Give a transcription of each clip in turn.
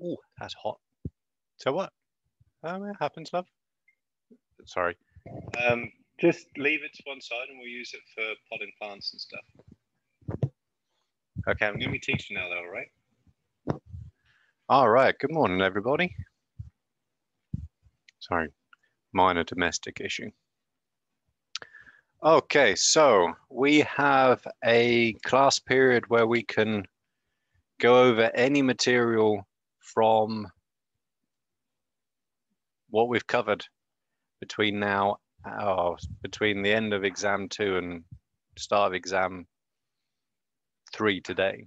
Ooh, that's hot. So what? It happens, love. Sorry. Just leave it to one side and we'll use it for potting plants and stuff. Okay, I'm going to be teaching now, though, all right? All right. Good morning, everybody. Sorry, minor domestic issue. Okay, so we have a class period where we can go over any material from what we've covered between now, between the end of exam 2 and start of exam 3 today.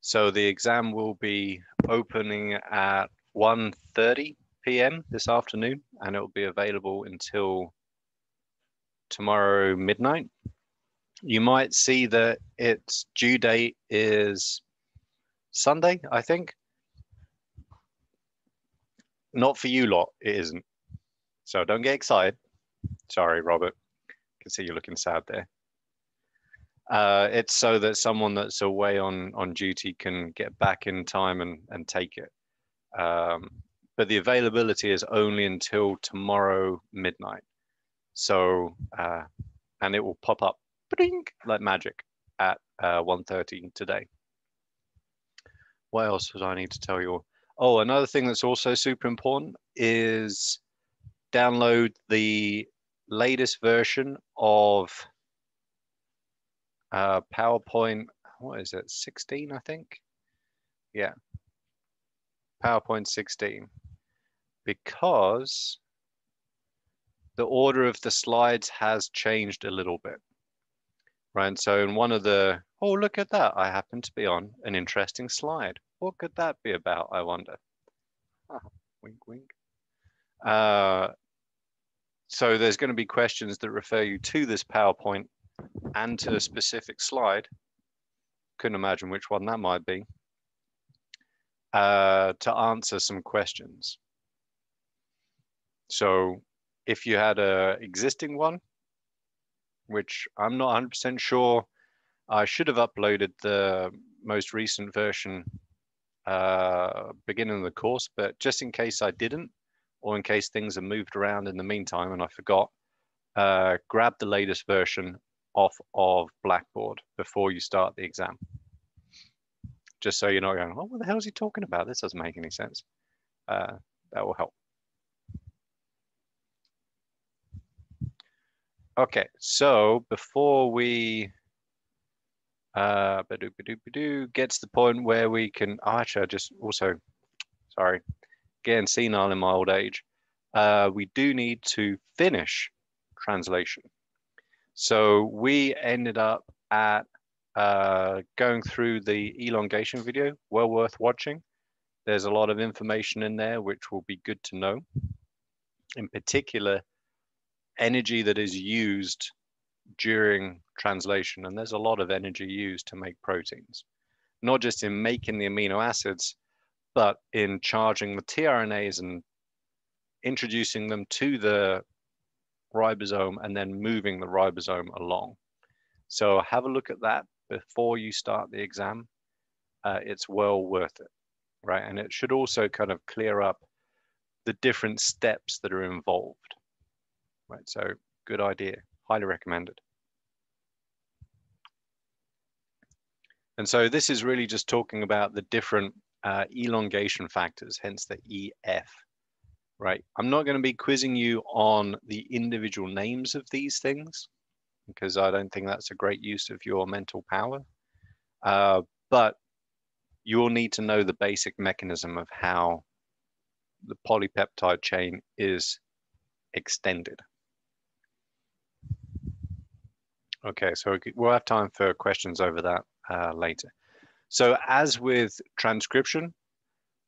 So the exam will be opening at 1:30 p.m. this afternoon, and it will be available until tomorrow midnight. You might see that its due date is Sunday, I think. Not for you lot, it isn't. So don't get excited. Sorry, Robert. I can see you're looking sad there. It's so that someone that's away on duty can get back in time and take it. But the availability is only until tomorrow midnight. So, and it will pop up like magic at 1:30 today. What else would I need to tell you? Oh, another thing that's also super important is download the latest version of PowerPoint. What is it? 16, I think. Yeah. PowerPoint 16. Because the order of the slides has changed a little bit. Right. And so in one of the, oh, look at that. I happen to be on an interesting slide. What could that be about, I wonder? Oh, wink, wink. So there's going to be questions that refer you to this PowerPoint and to a specific slide. Couldn't imagine which one that might be. To answer some questions. So if you had an existing one, which I'm not 100% sure, I should have uploaded the most recent version beginning of the course, but just in case I didn't, or in case things have moved around in the meantime and I forgot, grab the latest version off of Blackboard before you start the exam. Just so you're not going, oh, what the hell is he talking about? This doesn't make any sense. That will help. Okay, so before we gets to the point where we can, actually, I just also, sorry, getting senile in my old age, we do need to finish translation. So we ended up at going through the elongation video, well worth watching. There's a lot of information in there which will be good to know. In particular, energy that is used during translation, and there's a lot of energy used to make proteins, not just in making the amino acids, but in charging the tRNAs and introducing them to the ribosome and then moving the ribosome along. So have a look at that before you start the exam. It's well worth it, right? And it should also kind of clear up the different steps that are involved, right? So good idea, highly recommended. And so this is really just talking about the different elongation factors, hence the EF, right? I'm not going to be quizzing you on the individual names of these things because I don't think that's a great use of your mental power. But you will need to know the basic mechanism of how the polypeptide chain is extended. Okay, so we'll have time for questions over that later. So as with transcription,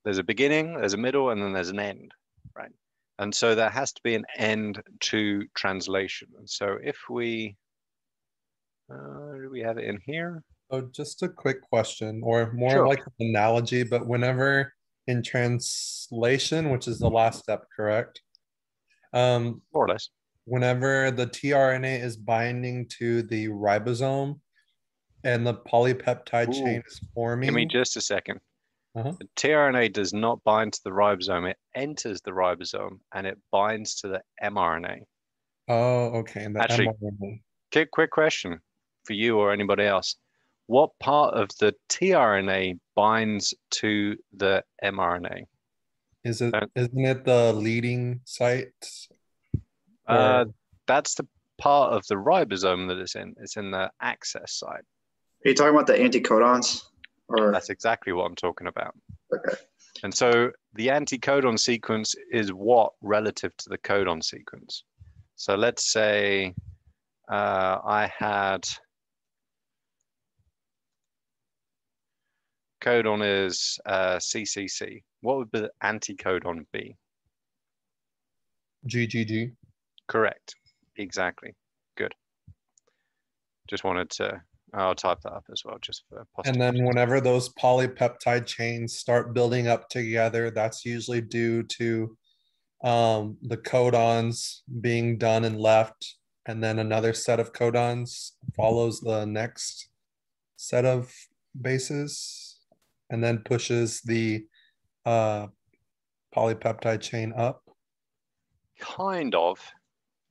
there's a beginning, there's a middle, and then there's an end, right? And so there has to be an end to translation. And so if we, do we have it in here? So just a quick question, or more Sure. like an analogy, but whenever in translation, which is the last step, correct? More or less. Whenever the tRNA is binding to the ribosome and the polypeptide chain is Give me forming. just a second. The tRNA does not bind to the ribosome. It enters the ribosome and it binds to the mRNA. Oh, okay. The Actually, mRNA. quick question for you or anybody else. What part of the tRNA binds to the mRNA? Isn't it the leading site? Uh, Or that's the part of the ribosome that it's in. It's in the access site. Are you talking about the anticodons? Or That's exactly what I'm talking about. okay. And so the anticodon sequence is what relative to the codon sequence. So let's say I had codon is CCC. What would the anticodon be? GGG. Correct. Exactly. Good. Just wanted to, I'll type that up as well, just for And then whenever those polypeptide chains start building up together, that's usually due to the codons being done and left, and then another set of codons follows the next set of bases, and then pushes the polypeptide chain up. Kind of.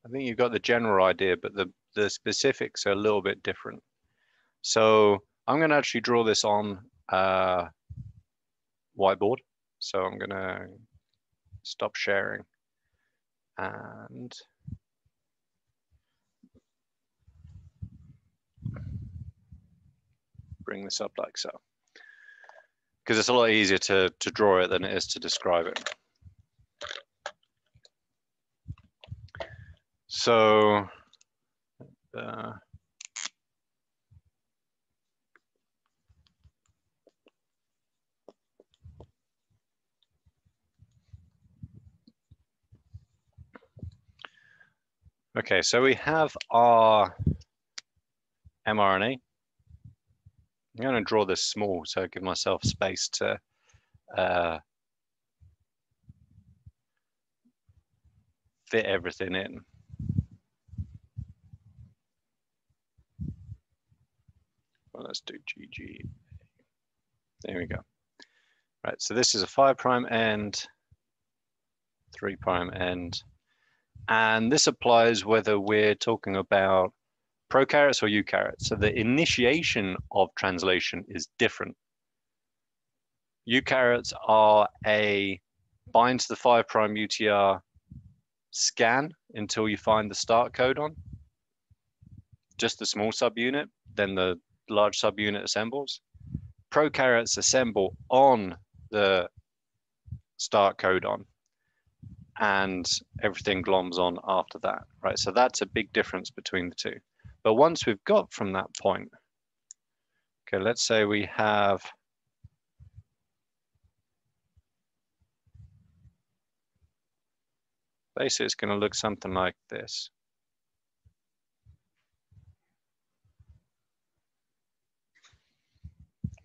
I think you've got the general idea, but the specifics are a little bit different. So I'm going to actually draw this on whiteboard. So I'm going to stop sharing and bring this up like so. Because it's a lot easier to draw it than it is to describe it. So okay, so we have our mRNA. I'm going to draw this small so I give myself space to fit everything in. Well, let's do GG. There we go. Right, so this is a 5' end, 3' end. And this applies whether we're talking about prokaryotes or eukaryotes. So the initiation of translation is different. Eukaryotes are a bind to the 5' UTR scan until you find the start codon, just the small subunit, then the large subunit assembles. Prokaryotes assemble on the start codon and everything gloms on after that, right? So that's a big difference between the two. But once we've got from that point, okay, let's say we have basically it's going to look something like this.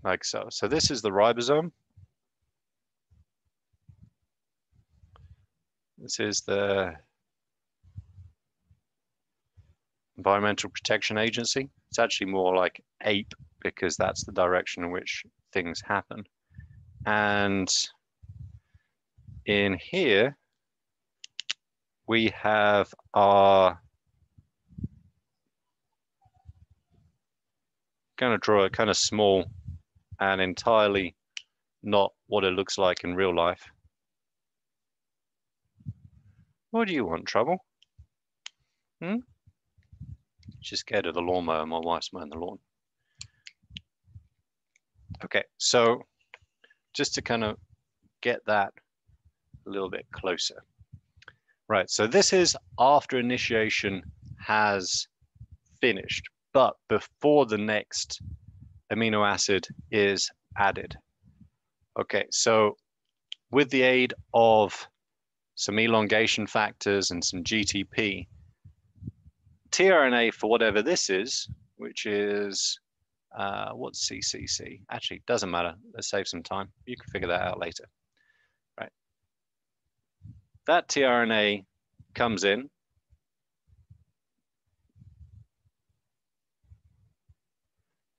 Like so. So this is the ribosome. This is the Environmental Protection Agency. It's actually more like APE because that's the direction in which things happen. And in here, we have our, going to draw a kind of small and entirely not what it looks like in real life. What do you want, trouble? She's scared of the lawnmower. My wife's mowing the lawn. Okay, so just to kind of get that a little bit closer. Right, so this is after initiation has finished, but before the next amino acid is added. Okay, so with the aid of some elongation factors and some GTP, tRNA for whatever this is, which is, what's CCC? Actually, it doesn't matter. Let's save some time. You can figure that out later. Right. That tRNA comes in.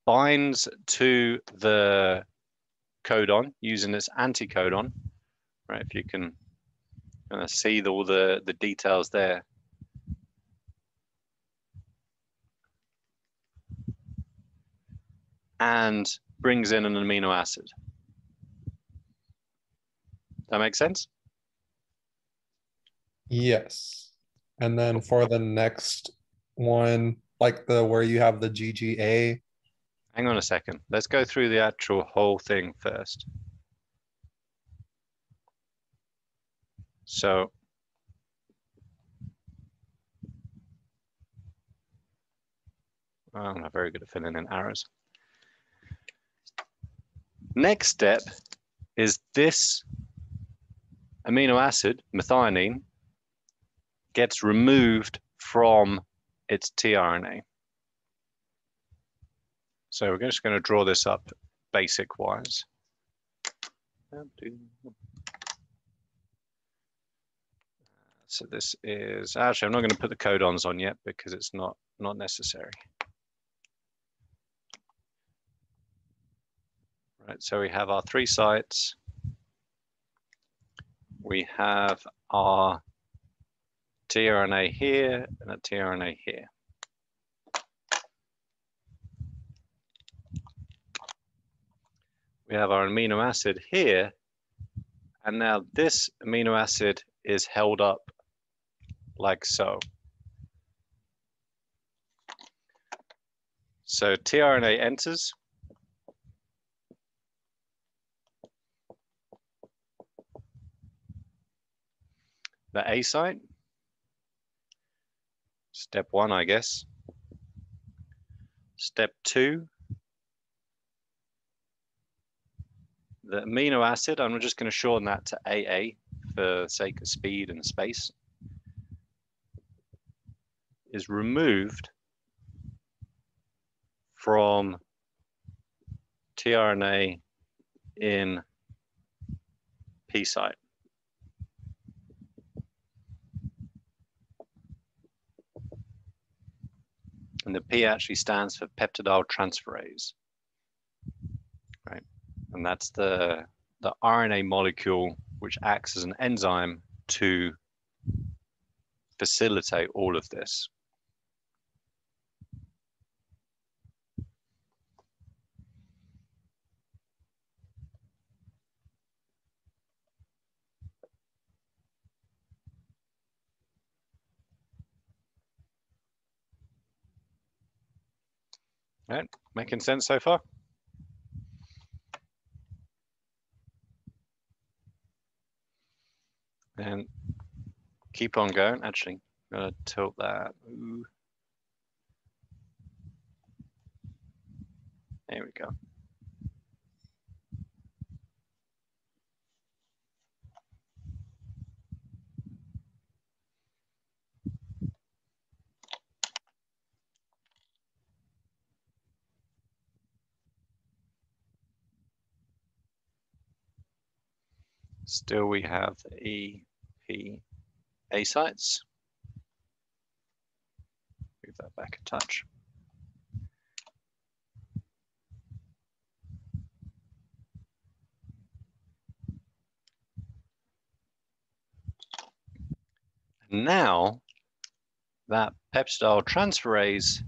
Binds to the codon using its anticodon, right? If you can see all the details there. And brings in an amino acid. That makes sense? Yes. And then for the next one, like the where you have the GGA. Hang on a second. Let's go through the actual whole thing first. So I'm not very good at filling in arrows. Next step is this amino acid, methionine, gets removed from its tRNA. So we're just going to draw this up basic wise. So this is, actually, I'm not going to put the codons on yet because it's not necessary. Right, so we have our 3 sites. We have our tRNA here and a tRNA here. We have our amino acid here, and now this amino acid is held up like so. So tRNA enters. The A site. Step 1, I guess. Step 2. The amino acid, I'm just going to shorten that to AA for the sake of speed and space, is removed from tRNA in P site. And the P actually stands for peptidyl transferase, right? And that's the RNA molecule which acts as an enzyme to facilitate all of this. All right, making sense so far? And keep on going. Actually, I'm gonna tilt that. Ooh. There we go. Still, we have the E, P, A sites. Move that back a touch. Now that peptidyl transferase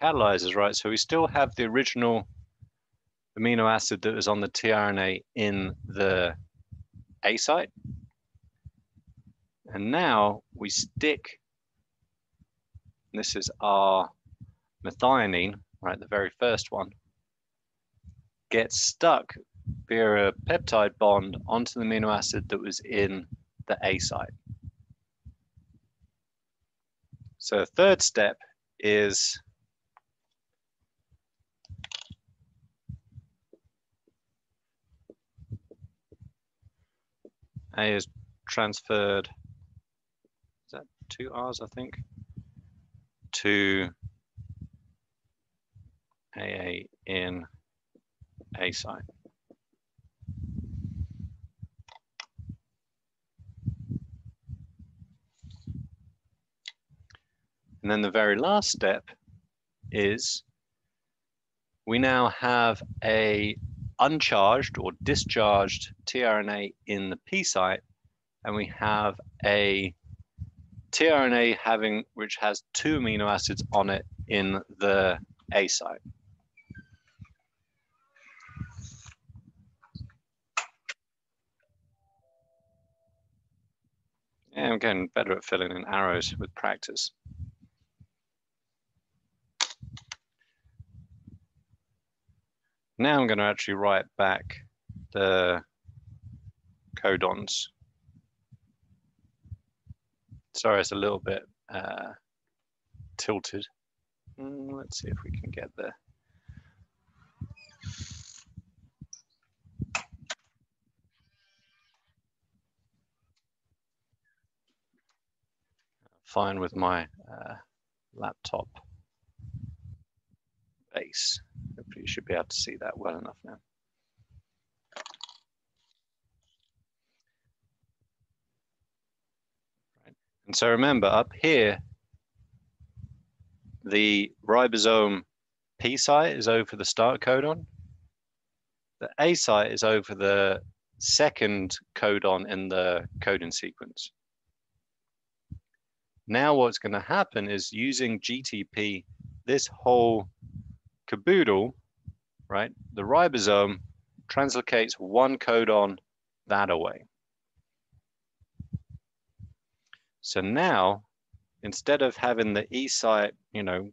catalyzes, right? So we still have the original amino acid that was on the tRNA in the A site. And now we stick, this is our methionine, right? The very first one gets stuck via a peptide bond onto the amino acid that was in the A site. So the third step is A is transferred, is that 2 R's, I think, to AA in A site. And then the very last step is we now have a uncharged or discharged tRNA in the P site, and we have a tRNA which has 2 amino acids on it in the A site. Yeah, I'm getting better at filling in arrows with practice. Now I'm going to actually write back the codons. Sorry, it's a little bit tilted. Let's see if we can get there. Fine with my laptop base. Hopefully you should be able to see that well enough now. Right. And so remember, up here, the ribosome P site is over the start codon. The A site is over the second codon in the codon sequence. Now what's going to happen is using GTP, this whole caboodle, right? The ribosome translocates one codon that away. So now, instead of having the E site, you know,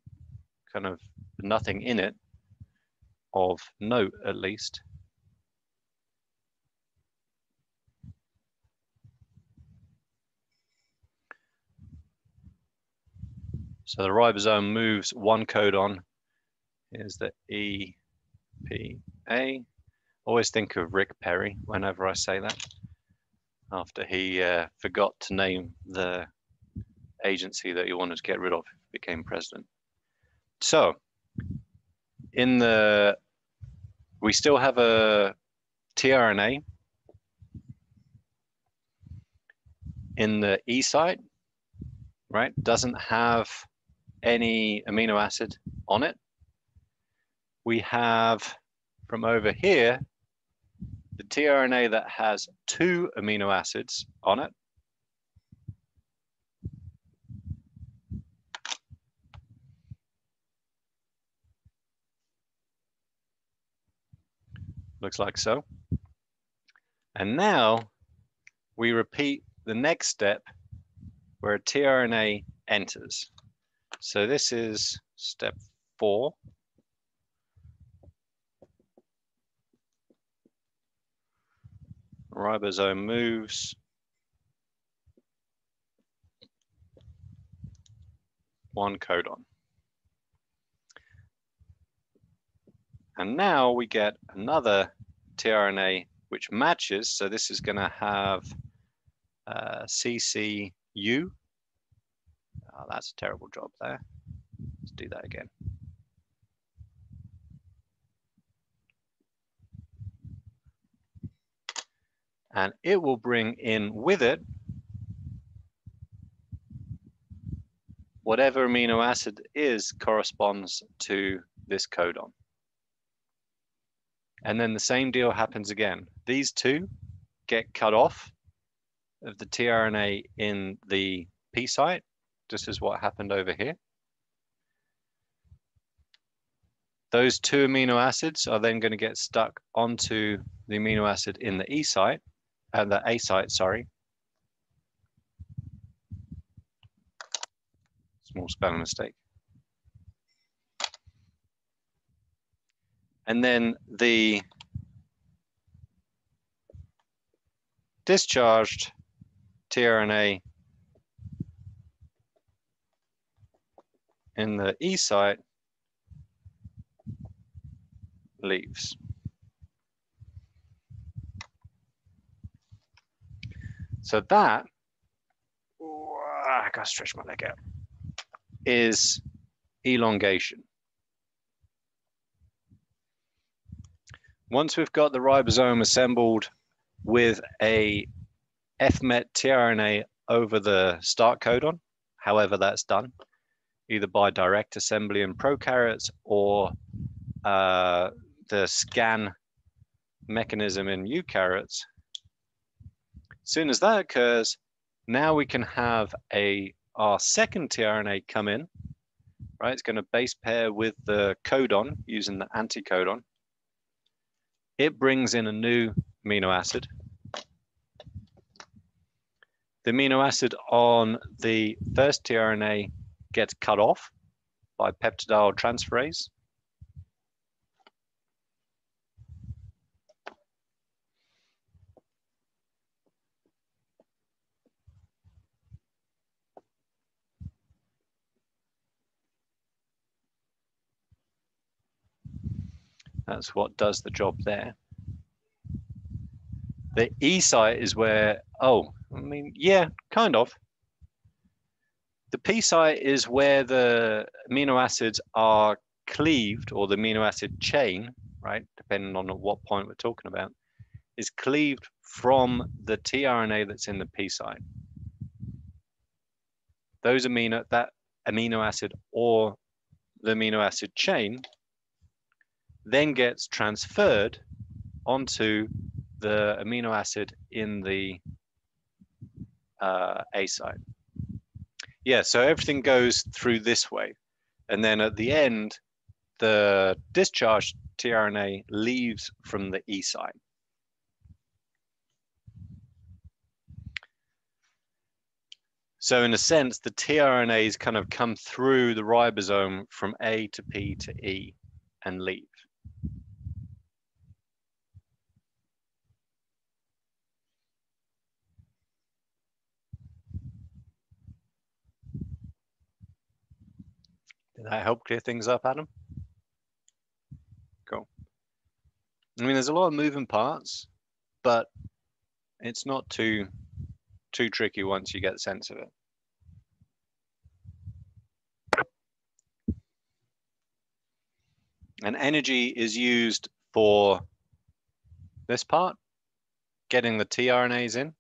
kind of nothing in it, of note at least, so the ribosome moves one codon. Here's the EPA. Always think of Rick Perry whenever I say that, after he forgot to name the agency that he wanted to get rid of if he became president. So we still have a tRNA in the E site, right? Doesn't have any amino acid on it. We have from over here the tRNA that has 2 amino acids on it. Looks like so. And now we repeat the next step where a tRNA enters. So this is step 4. Ribosome moves one codon. And now we get another tRNA which matches. So this is going to have CCU. Oh, that's a terrible job there. Let's do that again. And it will bring in with it whatever amino acid corresponds to this codon. And then the same deal happens again. These two get cut off of the tRNA in the P site. This is what happened over here. Those 2 amino acids are then going to get stuck onto the amino acid in the E site, and the A site, sorry. Small spelling mistake. And then the discharged tRNA in the E site leaves. So that, I gotta stretch my leg out, is elongation. Once we've got the ribosome assembled with a FMET tRNA over the start codon, however that's done, either by direct assembly in prokaryotes or the scan mechanism in eukaryotes, as soon as that occurs, now we can have our second tRNA come in, right? It's going to base pair with the codon using the anticodon. It brings in a new amino acid. The amino acid on the first tRNA gets cut off by peptidyl transferase. That's what does the job there. The E site is where, yeah, kind of. The P site is where the amino acids are cleaved, or the amino acid chain, right, depending on what point we're talking about, is cleaved from the tRNA that's in the P site. That amino acid or the amino acid chain then gets transferred onto the amino acid in the A site. Yeah, so everything goes through this way. And then at the end, the discharged tRNA leaves from the E site. So in a sense, the tRNAs kind of come through the ribosome from A to P to E and leave. Did that help clear things up, Adam? Cool. I mean, there's a lot of moving parts, but it's not too tricky once you get the sense of it. And energy is used for this part, getting the tRNAs in,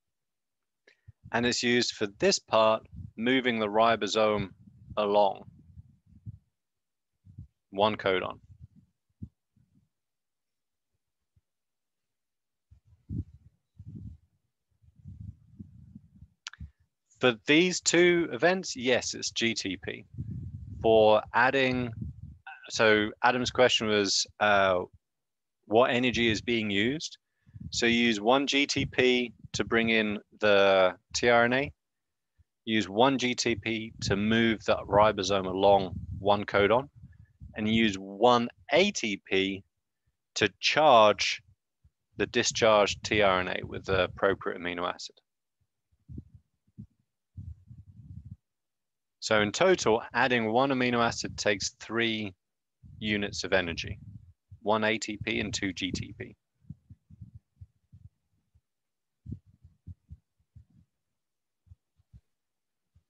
and it's used for this part, moving the ribosome along. One codon. For these two events, yes, it's GTP. For adding, so Adam's question was, what energy is being used? So you use 1 GTP to bring in the tRNA, use 1 GTP to move the ribosome along one codon, and use 1 ATP to charge the discharged tRNA with the appropriate amino acid. So in total, adding 1 amino acid takes 3 units of energy, 1 ATP and 2 GTP.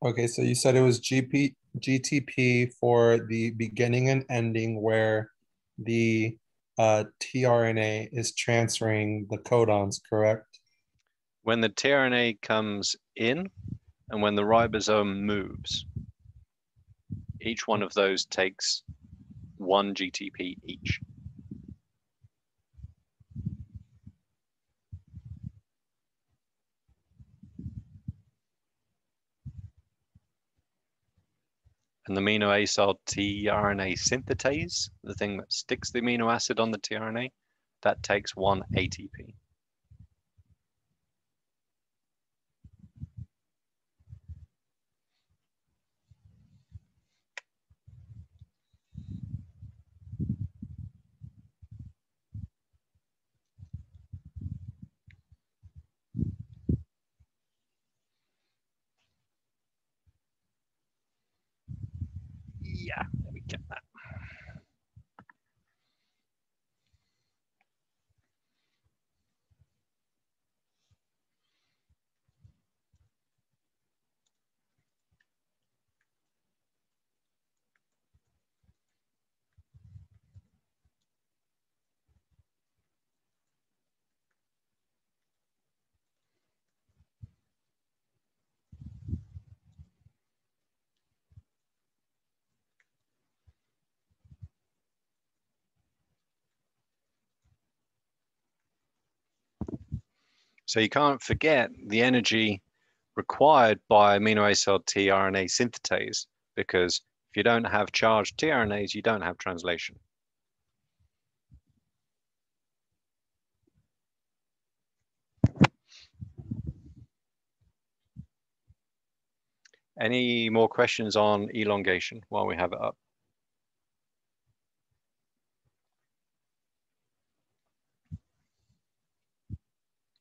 Okay, so you said it was GTP for the beginning and ending where the tRNA is transferring the codons, correct? When the tRNA comes in and when the ribosome moves, each one of those takes 1 GTP each. And the amino acyl tRNA synthetase, the thing that sticks the amino acid on the tRNA, that takes 1 ATP. Yeah, let me get that. So you can't forget the energy required by amino acid tRNA synthetase, because if you don't have charged tRNAs, you don't have translation. Any more questions on elongation while we have it up?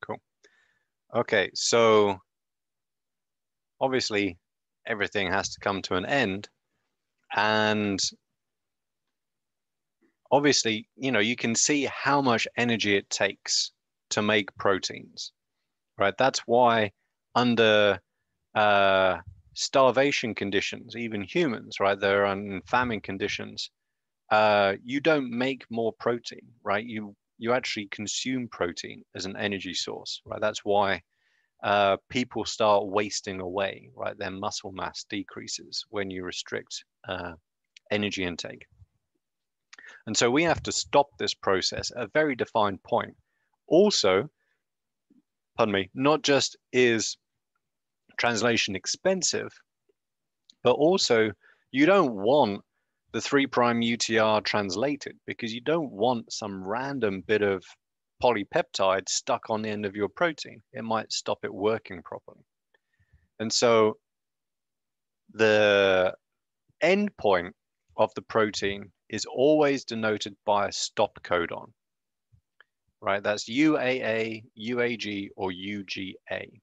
Cool. Okay, so obviously everything has to come to an end, and obviously, you can see how much energy it takes to make proteins, right? That's why under starvation conditions, even humans, right? They're in famine conditions. You don't make more protein, right? You actually consume protein as an energy source, right? That's why people start wasting away, right? Their muscle mass decreases when you restrict energy intake. And so we have to stop this process at a very defined point. Also, pardon me, not just is translation expensive, but also you don't want the 3' UTR translated, because you don't want some random bit of polypeptide stuck on the end of your protein. It might stop it working properly. And so the end point of the protein is always denoted by a stop codon, right? That's UAA, UAG, or UGA.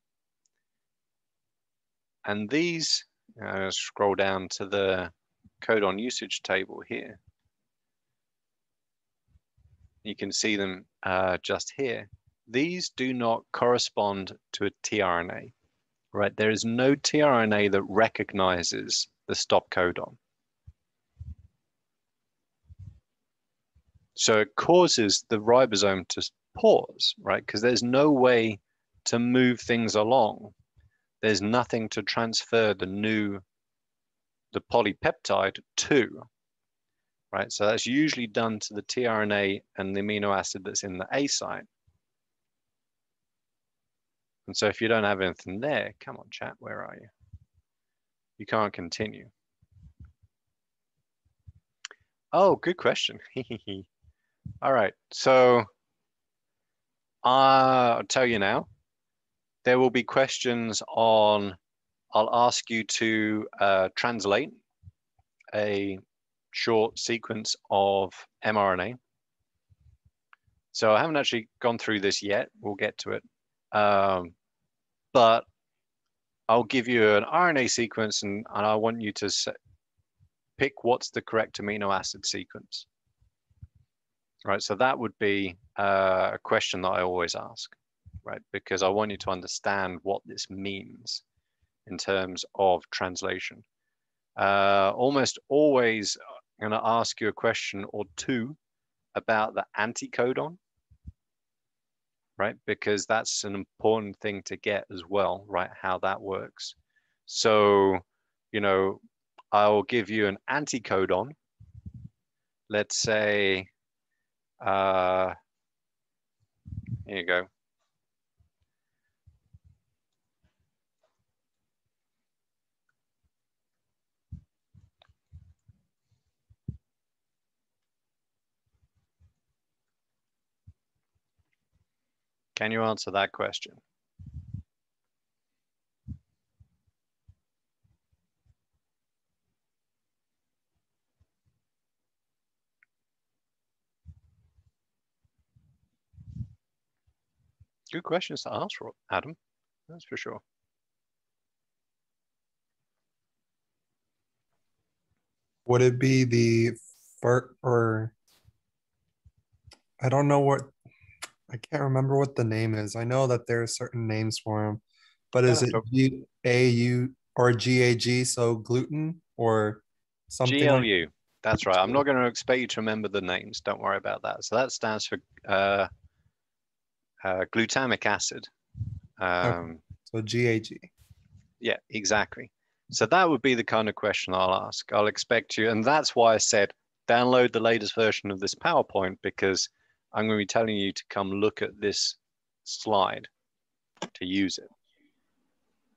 And these, scroll down to the codon usage table here. You can see them just here. These do not correspond to a tRNA, right? There is no tRNA that recognizes the stop codon. So it causes the ribosome to pause, right? Because there's no way to move things along. There's nothing to transfer the polypeptide to, right? So that's usually done to the tRNA and the amino acid that's in the A site. And so if you don't have anything there, come on, chat, where are you? You can't continue. Oh, good question. All right, so I'll tell you now, there will be questions on, I'll ask you to translate a short sequence of mRNA. So I haven't actually gone through this yet. We'll get to it. But I'll give you an RNA sequence, and I want you to pick what's the correct amino acid sequence. Right, so that would be a question that I always ask, right? Because I want you to understand what this means in terms of translation. Almost always I'm going to ask you a question or two about the anticodon, right? Because that's an important thing to get as well, right? How that works. So, I'll give you an anticodon. Let's say, here you go. Can you answer that question? Good questions to ask, Adam. That's for sure. Would it be the or I don't know what, I can't remember what the name is. I know that there are certain names for them, but is it GAU or GAG? So gluten or something GLU. like That's right. I'm not going to expect you to remember the names. Don't worry about that. So that stands for glutamic acid. Okay. So GAG. Yeah, exactly. So that would be the kind of question I'll ask. I'll expect you, and that's why I said download the latest version of this PowerPoint, because I'm going to be telling you to come look at this slide, to use it.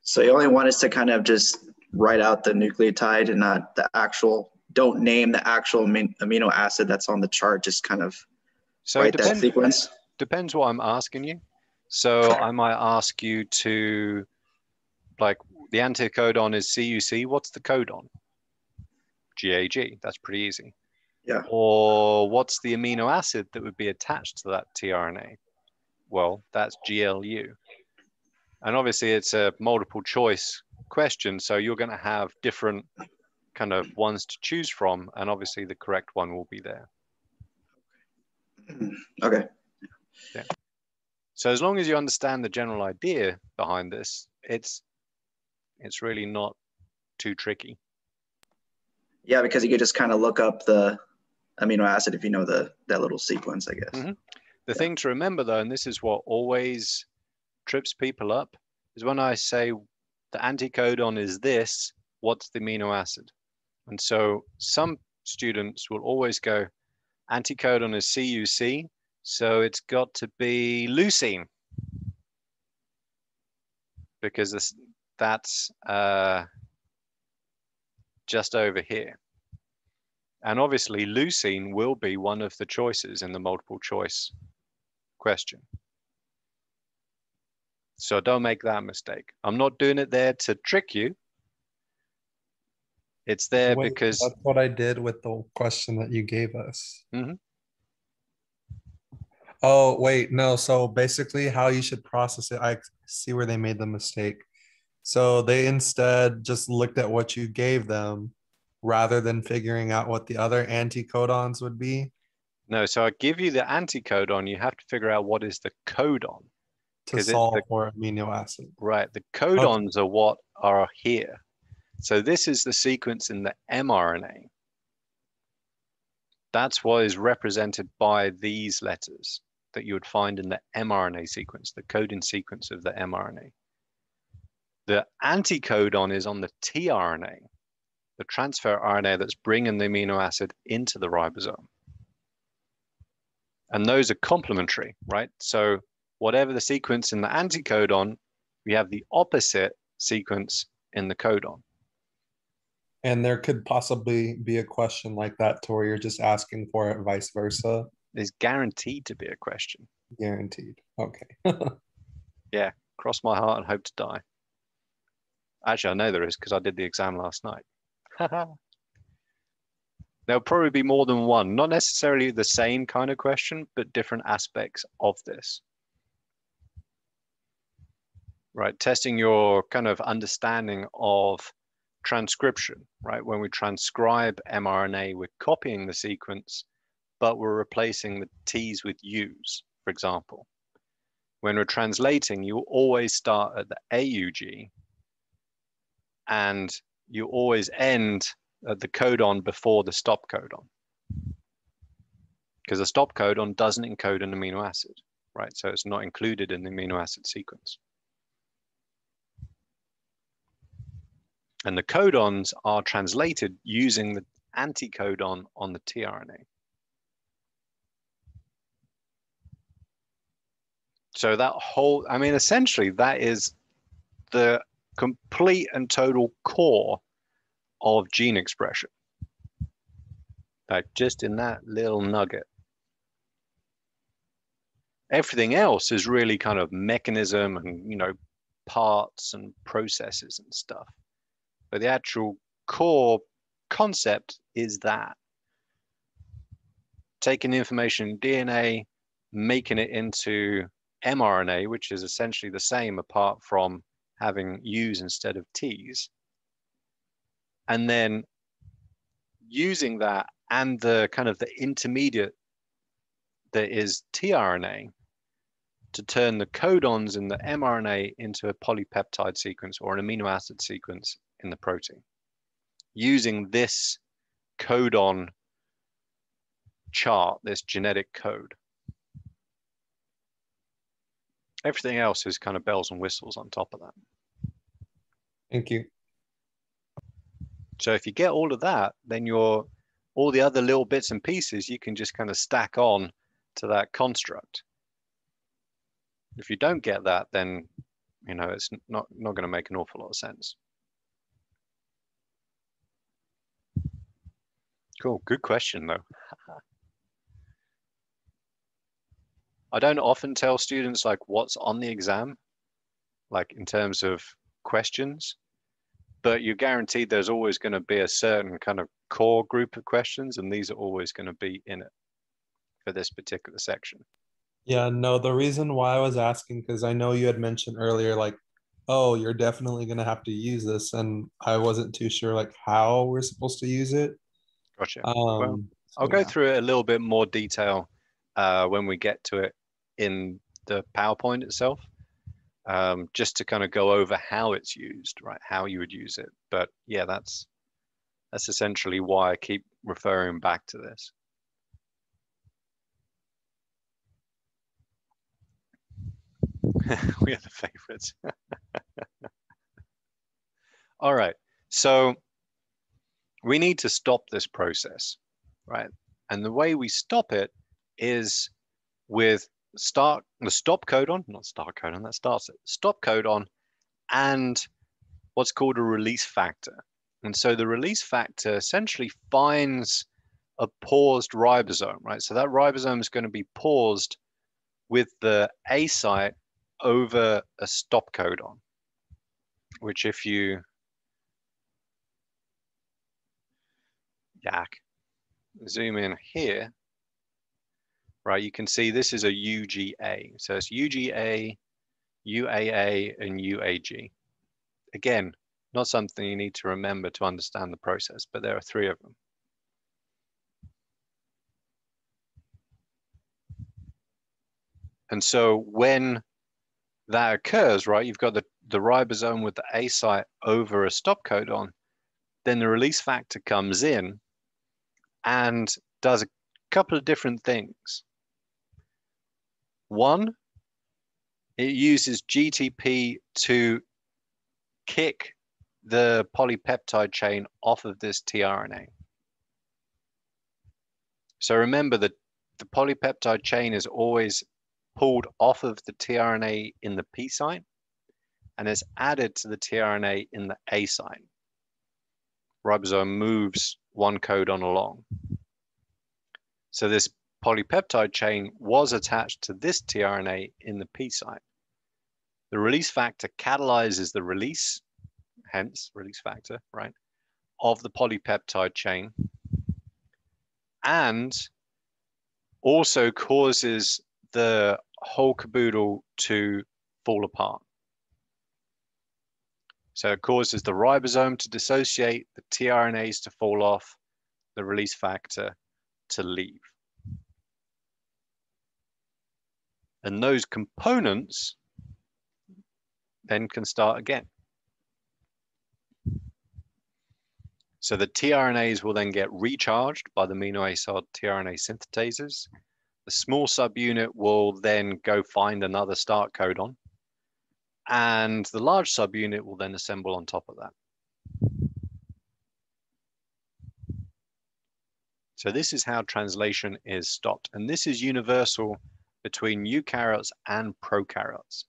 So you only want us to kind of just write out the nucleotide and not the actual, don't name the actual amino acid that's on the chart, just kind of So write that sequence? Depends what I'm asking you. So I might ask you to, like, the anticodon is CUC. What's the codon? GAG. That's pretty easy. Yeah. Or what's the amino acid that would be attached to that tRNA? Well, that's GLU. And obviously it's a multiple choice question. So you're going to have different kind of ones to choose from. And obviously the correct one will be there. Okay. Yeah. So as long as you understand the general idea behind this, it's really not too tricky. Yeah, because you could just kind of look up the amino acid if you know that little sequence, I guess. Mm-hmm. The thing to remember though, and this is what always trips people up, is when I say the anticodon is this, what's the amino acid? And so some students will always go, anticodon is CUC, so it's got to be leucine. Because that's just over here. And obviously leucine will be one of the choices in the multiple choice question. So don't make that mistake. I'm not doing it there to trick you. It's there because that's what I did with the question that you gave us. Mm-hmm. Oh, wait, no. So basically how you should process it, I see where they made the mistake. So they instead just looked at what you gave them rather than figuring out what the other anticodons would be. No, so I give you the anticodon, you have to figure out what is the codon. To solve for amino acid. Right, the codons are what are here. So this is the sequence in the mRNA. That's what is represented by these letters that you would find in the mRNA sequence, the coding sequence of the mRNA. The anticodon is on the tRNA, the transfer RNA that's bringing the amino acid into the ribosome. And those are complementary, right? So whatever the sequence in the anticodon, we have the opposite sequence in the codon. And there could possibly be a question like that to where you're just asking for it, vice versa. There's guaranteed to be a question. Guaranteed. Okay. Yeah, cross my heart and hope to die. Actually, I know there is because I did the exam last night. There'll probably be more than one, not necessarily the same kind of question, but different aspects of this. Right, testing your kind of understanding of transcription, right? When we transcribe mRNA, we're copying the sequence, but we're replacing the T's with U's, for example. When we're translating, you always start at the AUG and you always end at the codon before the stop codon. Because the stop codon doesn't encode an amino acid, right? So it's not included in the amino acid sequence. And the codons are translated using the anticodon on the tRNA. So that whole, I mean, essentially that is the complete and total core of gene expression. Like just in that little nugget. Everything else is really kind of mechanism and, you know, parts and processes and stuff. But the actual core concept is that. Taking the information in DNA, making it into mRNA, which is essentially the same apart from having U's instead of T's. And then using that and the kind of the intermediate that is tRNA to turn the codons in the mRNA into a polypeptide sequence or an amino acid sequence in the protein. Using this codon chart, this genetic code. Everything else is kind of bells and whistles on top of that. Thank you. So if you get all of that, then all the other little bits and pieces you can just kind of stack on to that construct. If you don't get that, then You know, it's not going to make an awful lot of sense. Cool. Good question, though. I don't often tell students like what's on the exam, like in terms of questions, but you're guaranteed there's always going to be a certain kind of core group of questions, and these are always going to be in it for this particular section. Yeah, no, the reason why I was asking, because I know you had mentioned earlier, like, oh, you're definitely going to have to use this. And I wasn't too sure, like, how we're supposed to use it. Gotcha. Well, I'll So go yeah. through it a little bit more detail when we get to it in the PowerPoint itself, just to kind of go over how it's used, right? How you would use it. But yeah, that's essentially why I keep referring back to this. We are the favorites. All right. So we need to stop this process, right? And the way we stop it is with the stop codon, not start codon, that starts it, stop codon, and what's called a release factor. And so the release factor essentially finds a paused ribosome, right? So that ribosome is going to be paused with the A site over a stop codon, which if you zoom in here, right, you can see this is a UGA. So it's UGA, UAA, and UAG. Again, not something you need to remember to understand the process, but there are 3 of them. And so when that occurs, right, you've got the ribosome with the A site over a stop codon, then the release factor comes in and does a couple of different things. One, it uses GTP to kick the polypeptide chain off of this tRNA. So remember that the polypeptide chain is always pulled off of the tRNA in the P site and is added to the tRNA in the A site. Ribosome moves one codon along. So this polypeptide chain was attached to this tRNA in the P site. The release factor catalyzes the release, hence release factor, right, of the polypeptide chain, and also causes the whole caboodle to fall apart. So it causes the ribosome to dissociate, the tRNAs to fall off, the release factor to leave. And those components then can start again. So the tRNAs will then get recharged by the amino acid tRNA synthetases. The small subunit will then go find another start codon, and the large subunit will then assemble on top of that. So this is how translation is stopped. And this is universal between eukaryotes and prokaryotes,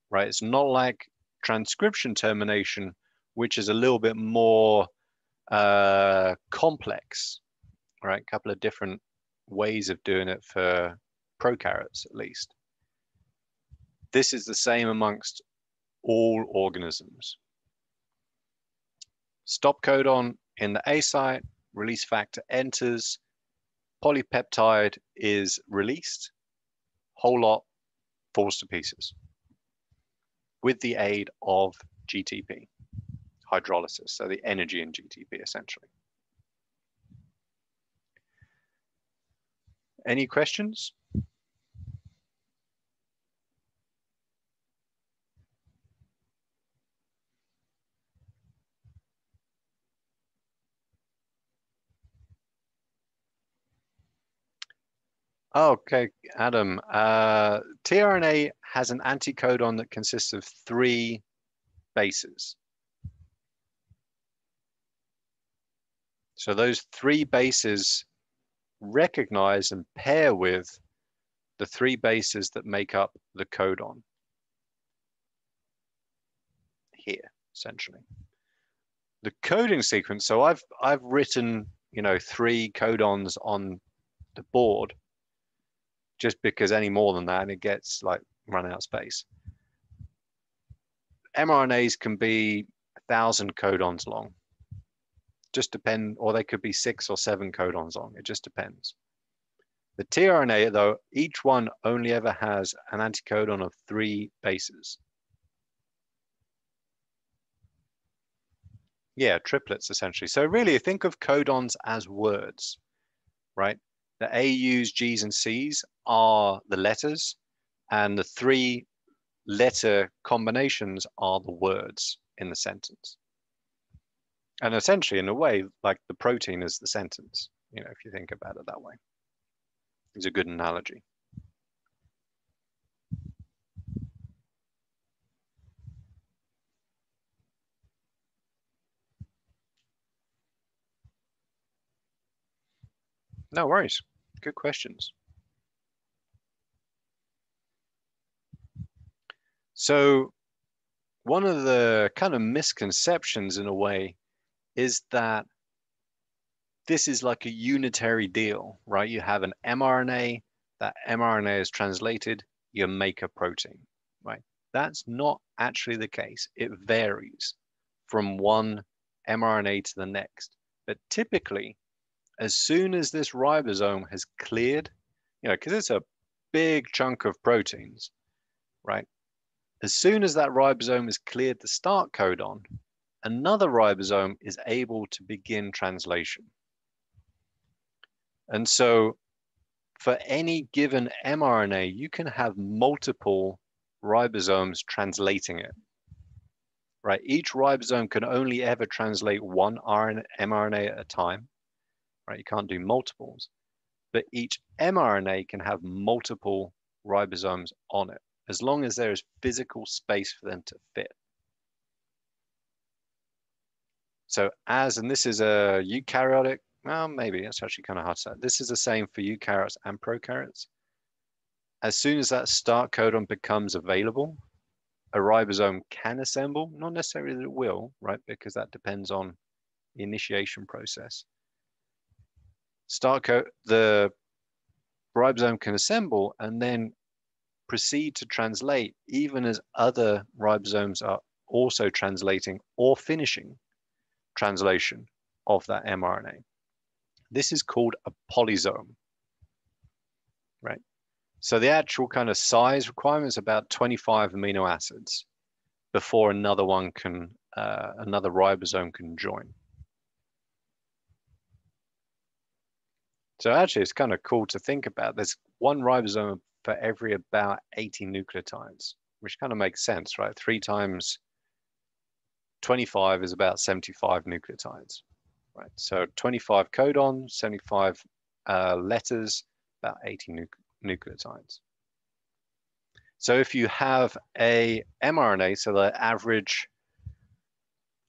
right? It's not like transcription termination, which is a little bit more complex, right? A couple of different ways of doing it for prokaryotes, at least. This is the same amongst all organisms. Stop codon in the A site, release factor enters, polypeptide is released, whole lot falls to pieces with the aid of GTP, hydrolysis, so the energy in GTP essentially. Any questions? Okay, Adam. tRNA has an anticodon that consists of 3 bases. So those 3 bases recognize and pair with the 3 bases that make up the codon. here, essentially. The coding sequence, so I've written, 3 codons on the board just because any more than that, and it gets like run out of space. mRNAs can be 1,000 codons long. Just depend, or they could be 6 or 7 codons long. It just depends. The tRNA, though, each one only ever has an anticodon of 3 bases. Yeah, triplets essentially. So really think of codons as words, right? The AUs, Gs, and Cs are the letters, and the 3 letter combinations are the words in the sentence. And essentially, in a way, like the protein is the sentence, if you think about it that way. It's a good analogy. No worries. Good questions. So one of the kind of misconceptions in a way is that this is like a unitary deal, right? You have an mRNA, that mRNA is translated, you make a protein, right? That's not actually the case. It varies from one mRNA to the next. But typically, as soon as this ribosome has cleared, because it's a big chunk of proteins, right? As soon as that ribosome has cleared the start codon, another ribosome is able to begin translation. And so for any given mRNA, you can have multiple ribosomes translating it, right? Each ribosome can only ever translate one mRNA at a time, right? You can't do multiples, but each mRNA can have multiple ribosomes on it, as long as there is physical space for them to fit. So and this is a eukaryotic, well, maybe it's actually kind of hard to say. This is the same for eukaryotes and prokaryotes. As soon as that start codon becomes available, a ribosome can assemble, not necessarily that it will, right? Because that depends on the initiation process. The ribosome can assemble and then proceed to translate even as other ribosomes are also translating or finishing translation of that mRNA. This is called a polysome, right? So the actual kind of size requirement is about 25 amino acids before another ribosome can join. So actually, it's kind of cool to think about. There's one ribosome for every about 80 nucleotides, which kind of makes sense, right? 3 times 25 is about 75 nucleotides, right? So 25 codons, 75 letters, about 80 nucleotides. So if you have a mRNA, so the average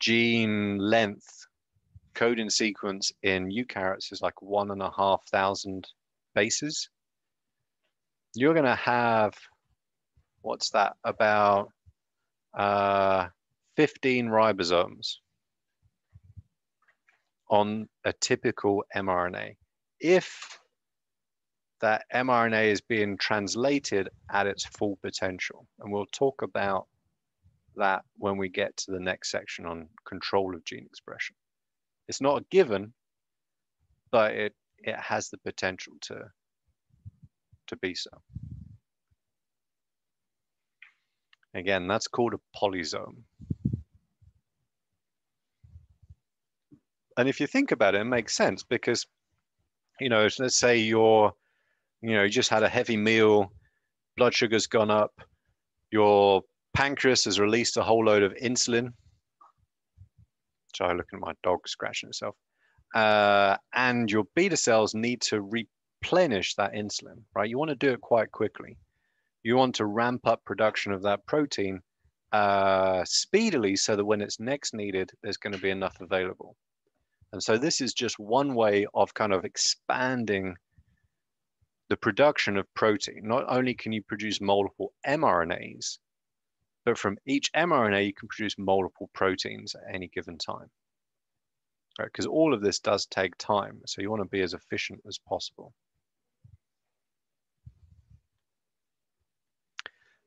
gene length coding sequence in eukaryotes is like 1,500 bases. You're going to have, what's that, about 15 ribosomes on a typical mRNA. If that mRNA is being translated at its full potential. And we'll talk about that when we get to the next section on control of gene expression. It's not a given, but it has the potential to be so. Again, that's called a polysome. And if you think about it, it makes sense because, let's say you just had a heavy meal, blood sugar's gone up, your pancreas has released a whole load of insulin. Sorry, looking at my dog scratching itself. And your beta cells need to replenish that insulin, right? You want to do it quite quickly. You want to ramp up production of that protein speedily so that when it's next needed, there's going to be enough available. And so this is just one way of kind of expanding the production of protein. Not only can you produce multiple mRNAs, But from each mRNA, you can produce multiple proteins at any given time. Right? Because all of this does take time. So you want to be as efficient as possible.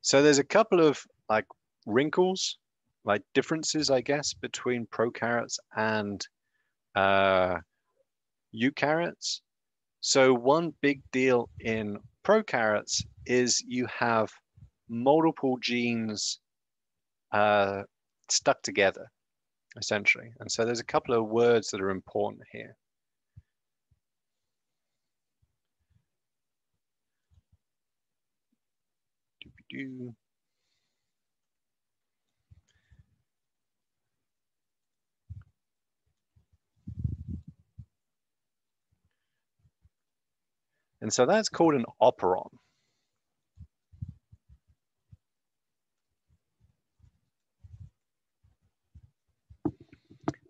So there's a couple of like wrinkles, like differences, I guess, between prokaryotes and eukaryotes. So one big deal in prokaryotes is you have multiple genes stuck together, essentially. And so there's a couple of words that are important here. Doo-doo-doo. And so that's called an operon.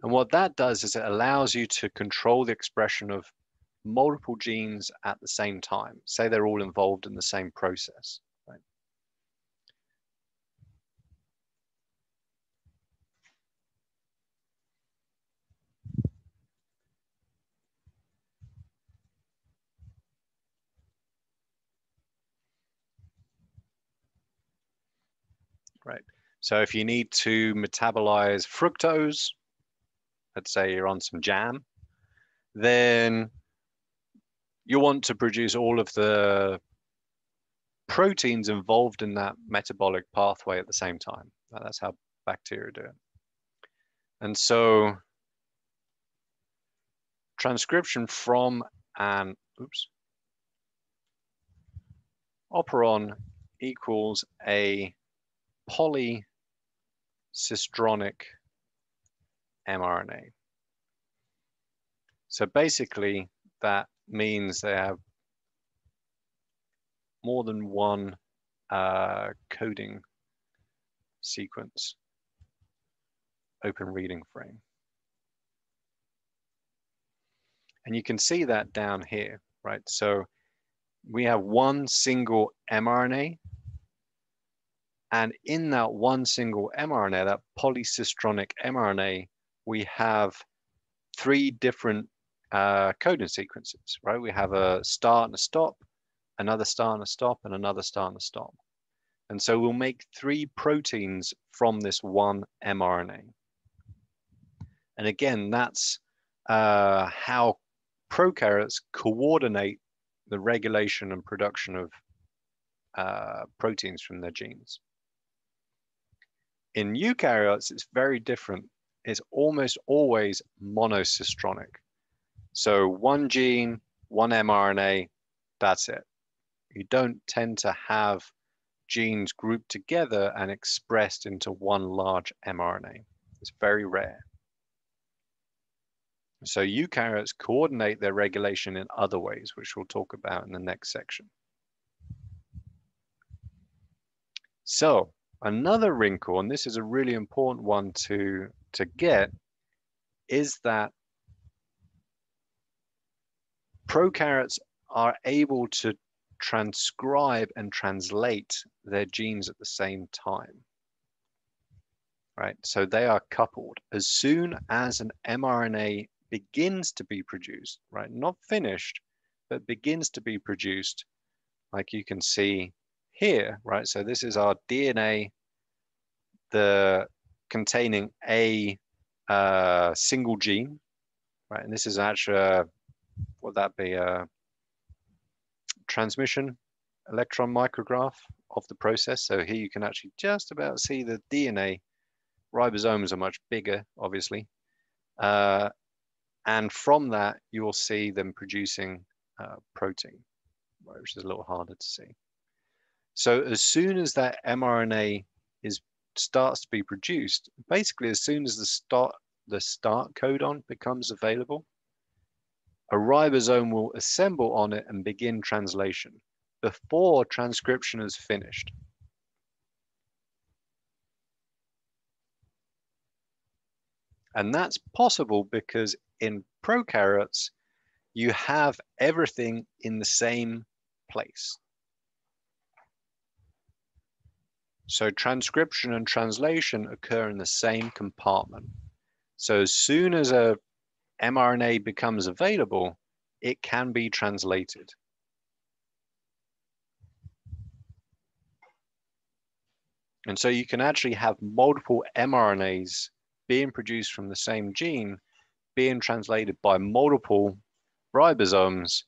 And what that does is it allows you to control the expression of multiple genes at the same time. Say they're all involved in the same process. Right? Right. So if you need to metabolize fructose, let's say you're on some jam, then you want to produce all of the proteins involved in that metabolic pathway at the same time. That's how bacteria do it. And so transcription from an operon equals a polycistronic mRNA. So basically, that means they have more than one coding sequence, open reading frame. And you can see that down here, right? So we have one single mRNA, and in that one single mRNA, that polycistronic mRNA, we have 3 different coding sequences, right? We have a start and a stop, another start and a stop, and another start and a stop. And so we'll make 3 proteins from this one mRNA. And again, that's how prokaryotes coordinate the regulation and production of proteins from their genes. In eukaryotes, it's very different. It's almost always monocistronic. So one gene, one mRNA, that's it. You don't tend to have genes grouped together and expressed into one large mRNA. It's very rare. So eukaryotes coordinate their regulation in other ways, which we'll talk about in the next section. So another wrinkle, and this is a really important one to get, is that prokaryotes are able to transcribe and translate their genes at the same time. Right? So they are coupled. As soon as an mRNA begins to be produced, right? Not finished, but begins to be produced, like you can see here, right? So this is our DNA, containing a single gene, right? And this is actually, would that be a transmission electron micrograph of the process? So here you can actually just about see the DNA. Ribosomes are much bigger, obviously. And from that, you will see them producing protein, which is a little harder to see. So as soon as that mRNA starts to be produced, basically as soon as the start codon becomes available, a ribosome will assemble on it and begin translation before transcription is finished. And that's possible because in prokaryotes, you have everything in the same place. So transcription and translation occur in the same compartment. So as soon as a mRNA becomes available, it can be translated. And so you can actually have multiple mRNAs being produced from the same gene, being translated by multiple ribosomes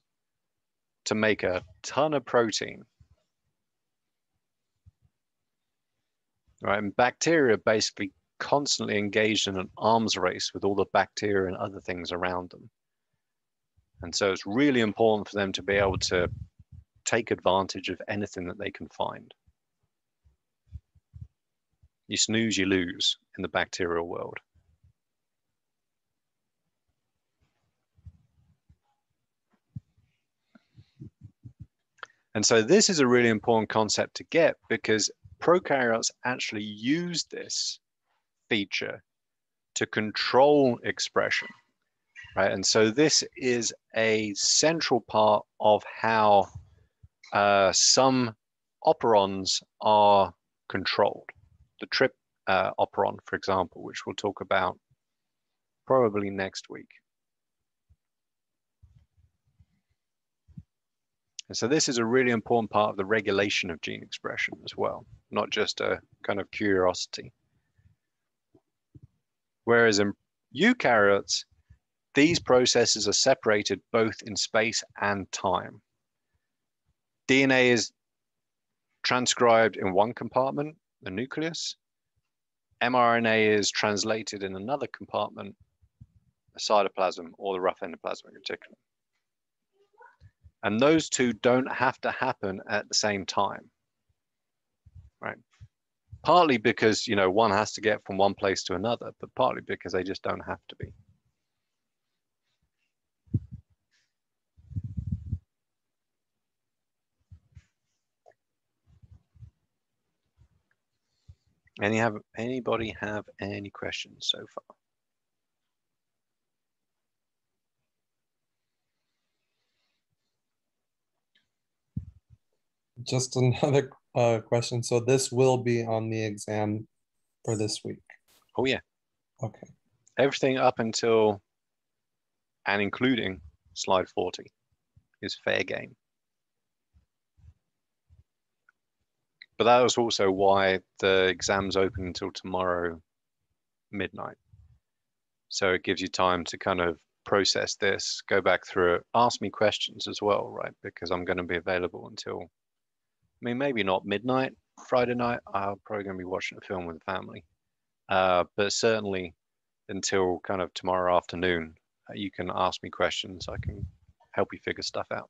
to make a ton of protein. Right, and bacteria are basically constantly engaged in an arms race with all the bacteria and other things around them. And so it's really important for them to be able to take advantage of anything that they can find. You snooze, you lose in the bacterial world. And so this is a really important concept to get, because prokaryotes actually use this feature to control expression, right? And so this is a central part of how some operons are controlled. The trip operon, for example, which we'll talk about probably next week. And so this is a really important part of the regulation of gene expression as well, not just a kind of curiosity. Whereas in eukaryotes, these processes are separated both in space and time. DNA is transcribed in one compartment, the nucleus. mRNA is translated in another compartment, the cytoplasm or the rough endoplasmic reticulum. And those two don't have to happen at the same time, right? Partly because, you know, one has to get from one place to another, but partly because they just don't have to be. Anybody have any questions so far? Just another question. So this will be on the exam for this week. Oh yeah. Okay. Everything up until and including slide 40 is fair game. But that was also why the exam's open until tomorrow midnight. So it gives you time to kind of process this, go back through it, ask me questions as well, right? Because I'm going to be available until, I mean, maybe not midnight Friday night. I'm probably going to be watching a film with the family. But certainly until kind of tomorrow afternoon, you can ask me questions. I can help you figure stuff out.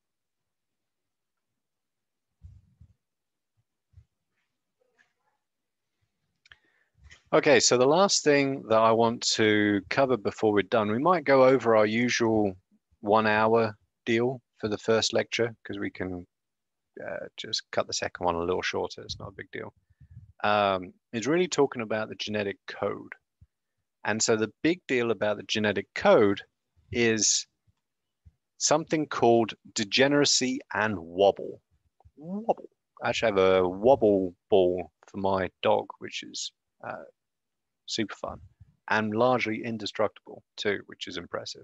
Okay, so the last thing that I want to cover before we're done, we might go over our usual 1 hour deal for the first lecture, because we can just cut the second one a little shorter. It's not a big deal. It's really talking about the genetic code. And so the big deal about the genetic code is something called degeneracy and wobble. Wobble. I actually have a wobble ball for my dog, which is super fun and largely indestructible too, which is impressive.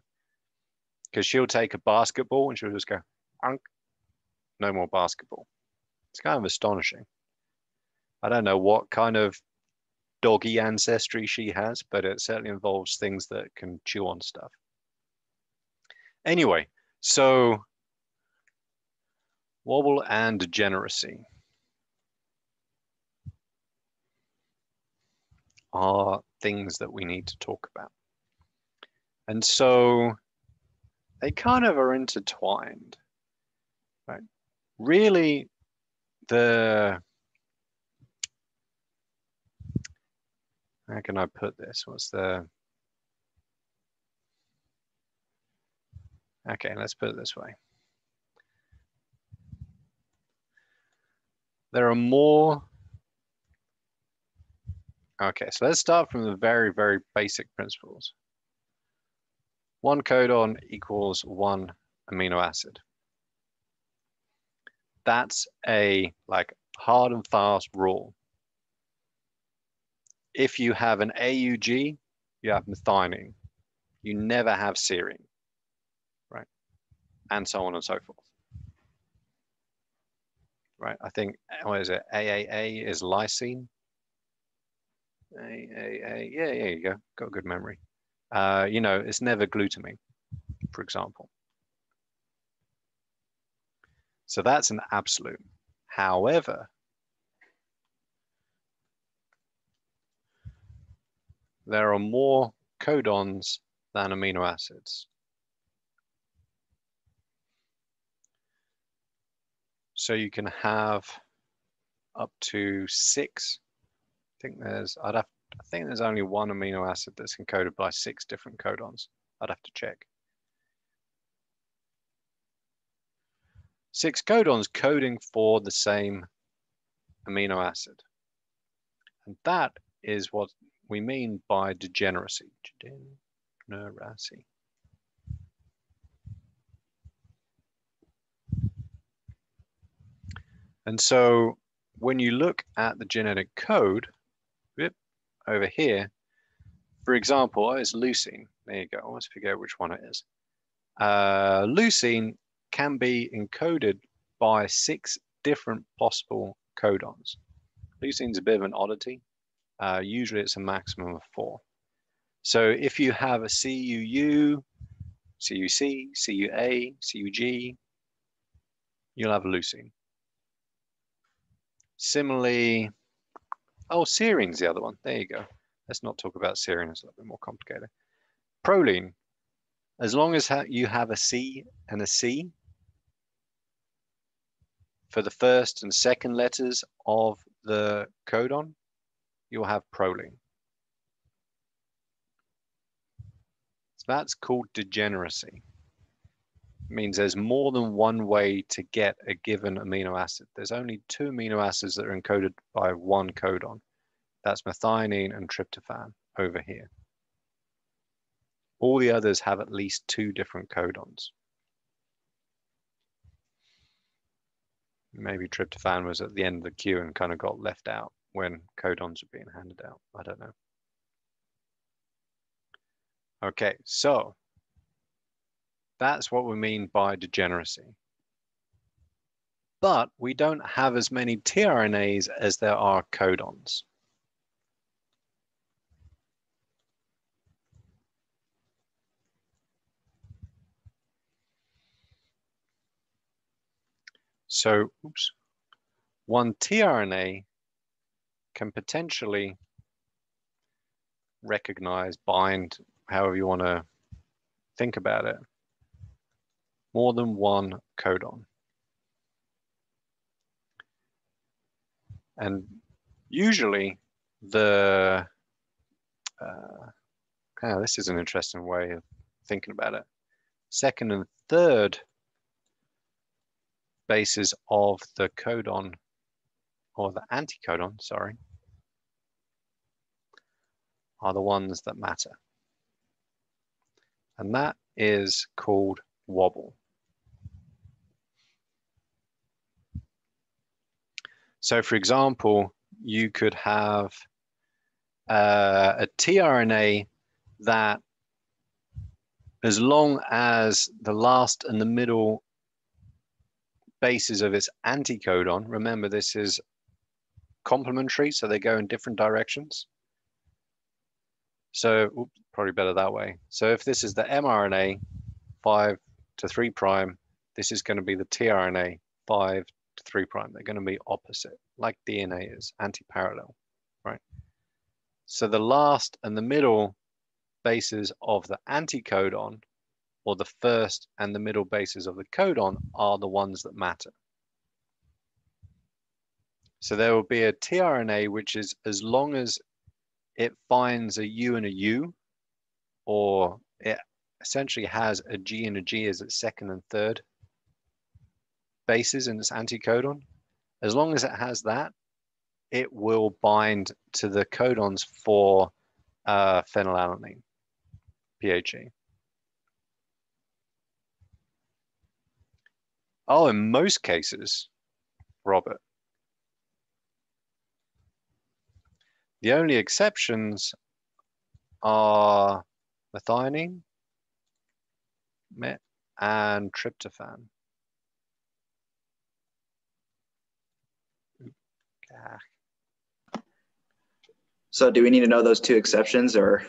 Because she'll take a basketball and she'll just go, unk, no more basketball. It's kind of astonishing. I don't know what kind of doggy ancestry she has, but it certainly involves things that can chew on stuff. Anyway, so wobble and degeneracy are things that we need to talk about. And so they kind of are intertwined, right? Really, how can I put this? Okay, let's put it this way. There are more. Okay, so let's start from the very, very basic principles. One codon equals one amino acid. That's a like hard and fast rule. If you have an AUG, you have methionine. You never have serine, right? And so on and so forth. Right, I think, what is it? AAA is lysine. AAA, yeah, there you go. Got a good memory. You know, it's never glutamine, for example. So that's an absolute. However, there are more codons than amino acids. So you can have up to 6. I think there's only one amino acid that's encoded by 6 different codons. I'd have to check. 6 codons coding for the same amino acid. And that is what we mean by degeneracy. Degeneracy. And so when you look at the genetic code, over here, for example, it's leucine. There you go. I always forget which one it is. Leucine can be encoded by 6 different possible codons. Leucine's a bit of an oddity. Usually it's a maximum of 4. So if you have a CUU, CUC, CUA, CUG, you'll have leucine. Similarly, oh, serine's the other one. There you go. Let's not talk about serine. It's a little bit more complicated. Proline, as long as you have a C and a C for the first and second letters of the codon, you'll have proline. So that's called degeneracy. It means there's more than one way to get a given amino acid. There's only 2 amino acids that are encoded by one codon. That's methionine and tryptophan over here. All the others have at least 2 different codons. Maybe tryptophan was at the end of the queue and kind of got left out when codons were being handed out. I don't know. Okay, so that's what we mean by degeneracy. But we don't have as many tRNAs as there are codons. So, one tRNA can potentially recognize, bind, however you want to think about it, more than one codon. And usually this is an interesting way of thinking about it. Second and third bases of the codon, or the anticodon, sorry, are the ones that matter. And that is called wobble. So for example, you could have a tRNA that, as long as the last and the middle bases of its anticodon, remember this is complementary, so they go in different directions. So probably better that way. So if this is the mRNA 5 to 3 prime, this is going to be the tRNA 5 to 3 prime. They're going to be opposite, like DNA is, anti-parallel, right? So the last and the middle bases of the anticodon, or the first and the middle bases of the codon, are the ones that matter. So there will be a tRNA which is, as long as it finds a U and a U, or it essentially has a G and a G as its second and third bases in its anticodon, as long as it has that, it will bind to the codons for phenylalanine, PHE. Oh, in most cases, Robert, The only exceptions are methionine and tryptophan. So do we need to know those two exceptions or?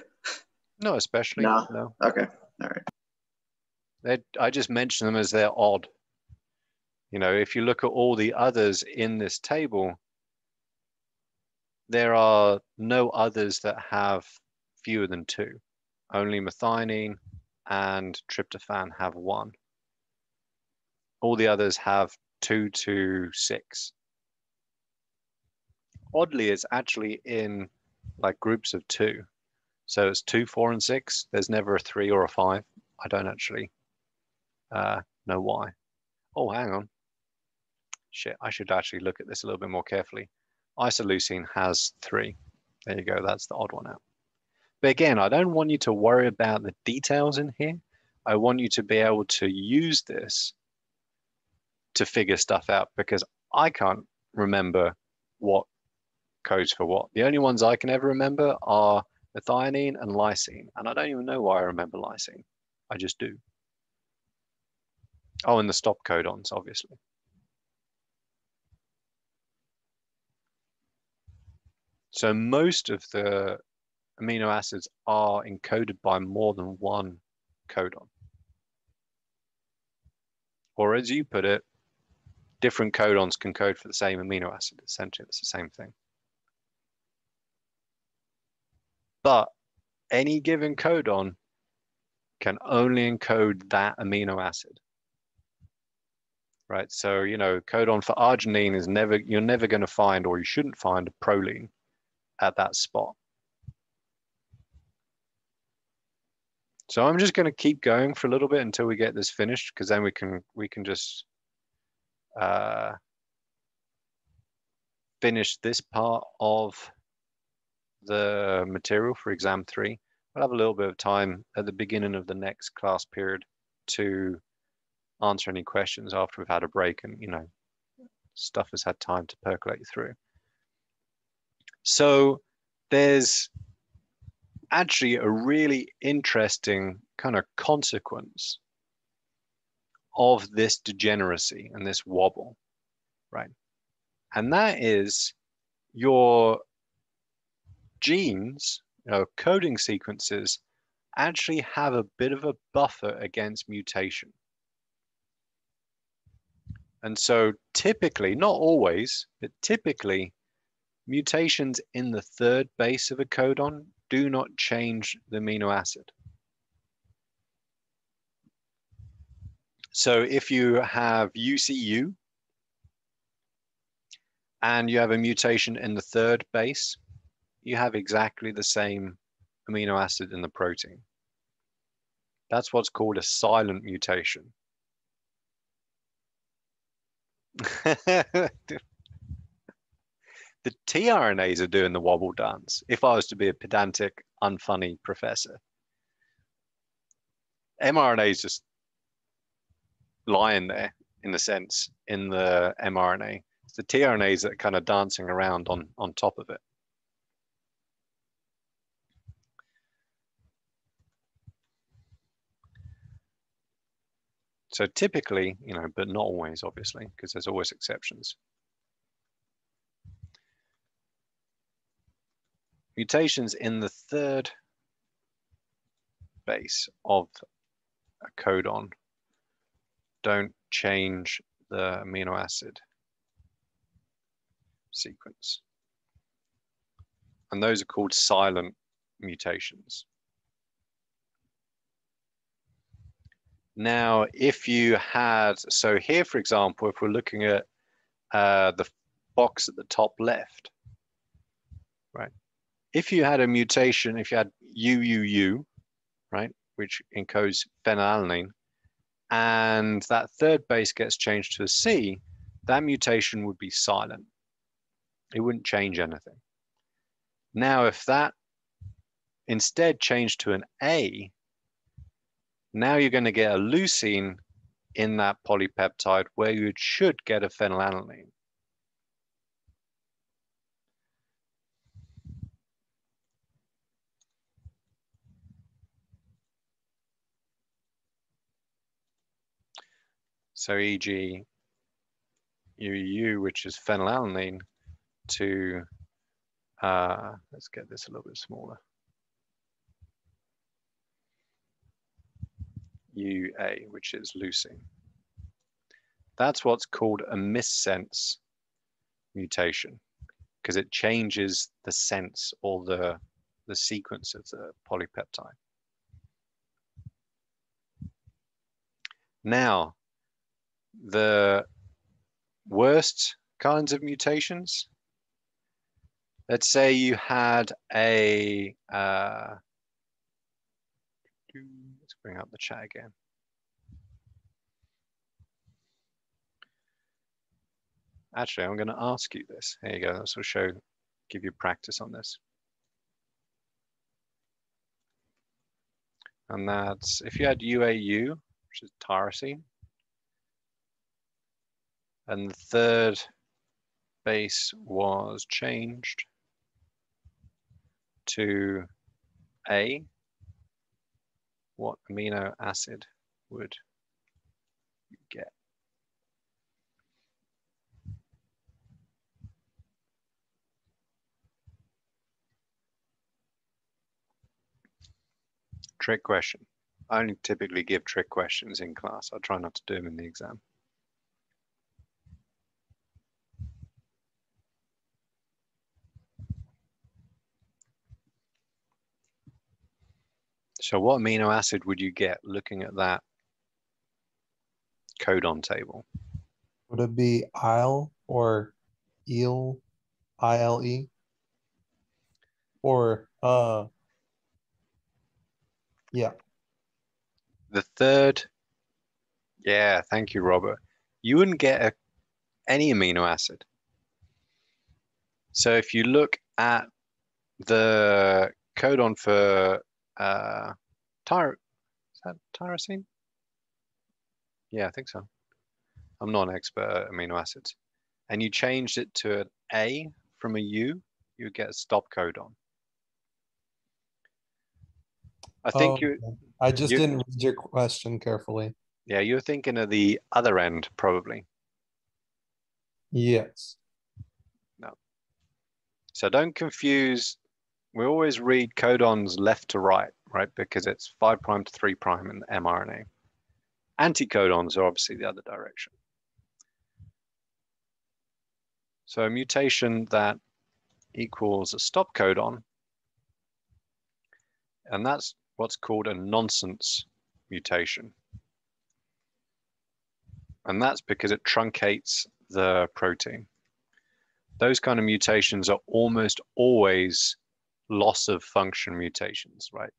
No, especially. No. No. Okay. All right. I just mention them as they're odd. You know, if you look at all the others in this table, there are no others that have fewer than 2. Only methionine and tryptophan have 1. All the others have 2 to 6. Oddly, it's actually in like groups of 2. So it's 2, 4, and 6. There's never a 3 or a 5. I don't actually know why. Oh, hang on. Shit, I should actually look at this a little bit more carefully. Isoleucine has 3. There you go. That's the odd one out. But again, I don't want you to worry about the details in here. I want you to be able to use this to figure stuff out, because I can't remember what codes for what. The only ones I can ever remember are methionine and lysine. And I don't even know why I remember lysine. I just do. Oh, and the stop codons, obviously. So most of the amino acids are encoded by more than one codon. Or as you put it, different codons can code for the same amino acid. Essentially, it's the same thing. But any given codon can only encode that amino acid. Right? So, you know, codon for arginine is you're never going to find, or you shouldn't find, a proline at that spot. So I'm just going to keep going for a little bit until we get this finished, because then we can just finish this part of the material for exam 3. We'll have a little bit of time at the beginning of the next class period to answer any questions after we've had a break and, you know, stuff has had time to percolate through. So there's actually a really interesting kind of consequence of this degeneracy and this wobble, right? And that is your genes, you know, coding sequences, actually have a bit of a buffer against mutation. And so typically, not always, but typically, mutations in the 3rd base of a codon do not change the amino acid. So if you have UCU and you have a mutation in the 3rd base, you have exactly the same amino acid in the protein. That's what's called a silent mutation. The tRNAs are doing the wobble dance, if I was to be a pedantic, unfunny professor. mRNA is just lying there, in a sense, in the mRNA. It's the tRNAs that are kind of dancing around on top of it. So typically, you know, but not always, obviously, because there's always exceptions. Mutations in the 3rd base of a codon don't change the amino acid sequence. And those are called silent mutations. Now, if you had, so here, for example, if we're looking at the box at the top left, right? If you had a mutation, if you had UUU, right, which encodes phenylalanine, and that 3rd base gets changed to a C, that mutation would be silent. It wouldn't change anything. Now, if that instead changed to an A, now you're going to get a leucine in that polypeptide where you should get a phenylalanine. So e.g. UEU, which is phenylalanine, to, let's get this a little bit smaller. UA, which is leucine. That's what's called a missense mutation, because it changes the sense or the sequence of the polypeptide. Now, the worst kinds of mutations, let's say you had a, let's bring up the chat again. Actually, I'm going to ask you this. Here you go. This will show, give you practice on this. And that's if you had UAU, which is tyrosine, and the third base was changed to A, what amino acid would you get? Trick question. I only typically give trick questions in class. I try not to do them in the exam. So what amino acid would you get looking at that codon table? Would it be IL or ILE? ILE? Or yeah. The third, yeah, thank you, Robert. You wouldn't get any amino acid. So if you look at the codon for is that tyrosine? Yeah, I think so. I'm not an expert at amino acids. And you changed it to an A from a U, you would get a stop codon. I think I just didn't read your question carefully. Yeah, you're thinking of the other end, probably. Yes. No. So don't confuse. We always read codons left to right, right? Because it's 5' to 3' in the mRNA. Anticodons are obviously the other direction. So a mutation that equals a stop codon, and that's what's called a nonsense mutation. And that's because it truncates the protein. Those kind of mutations are almost always loss of function mutations, right?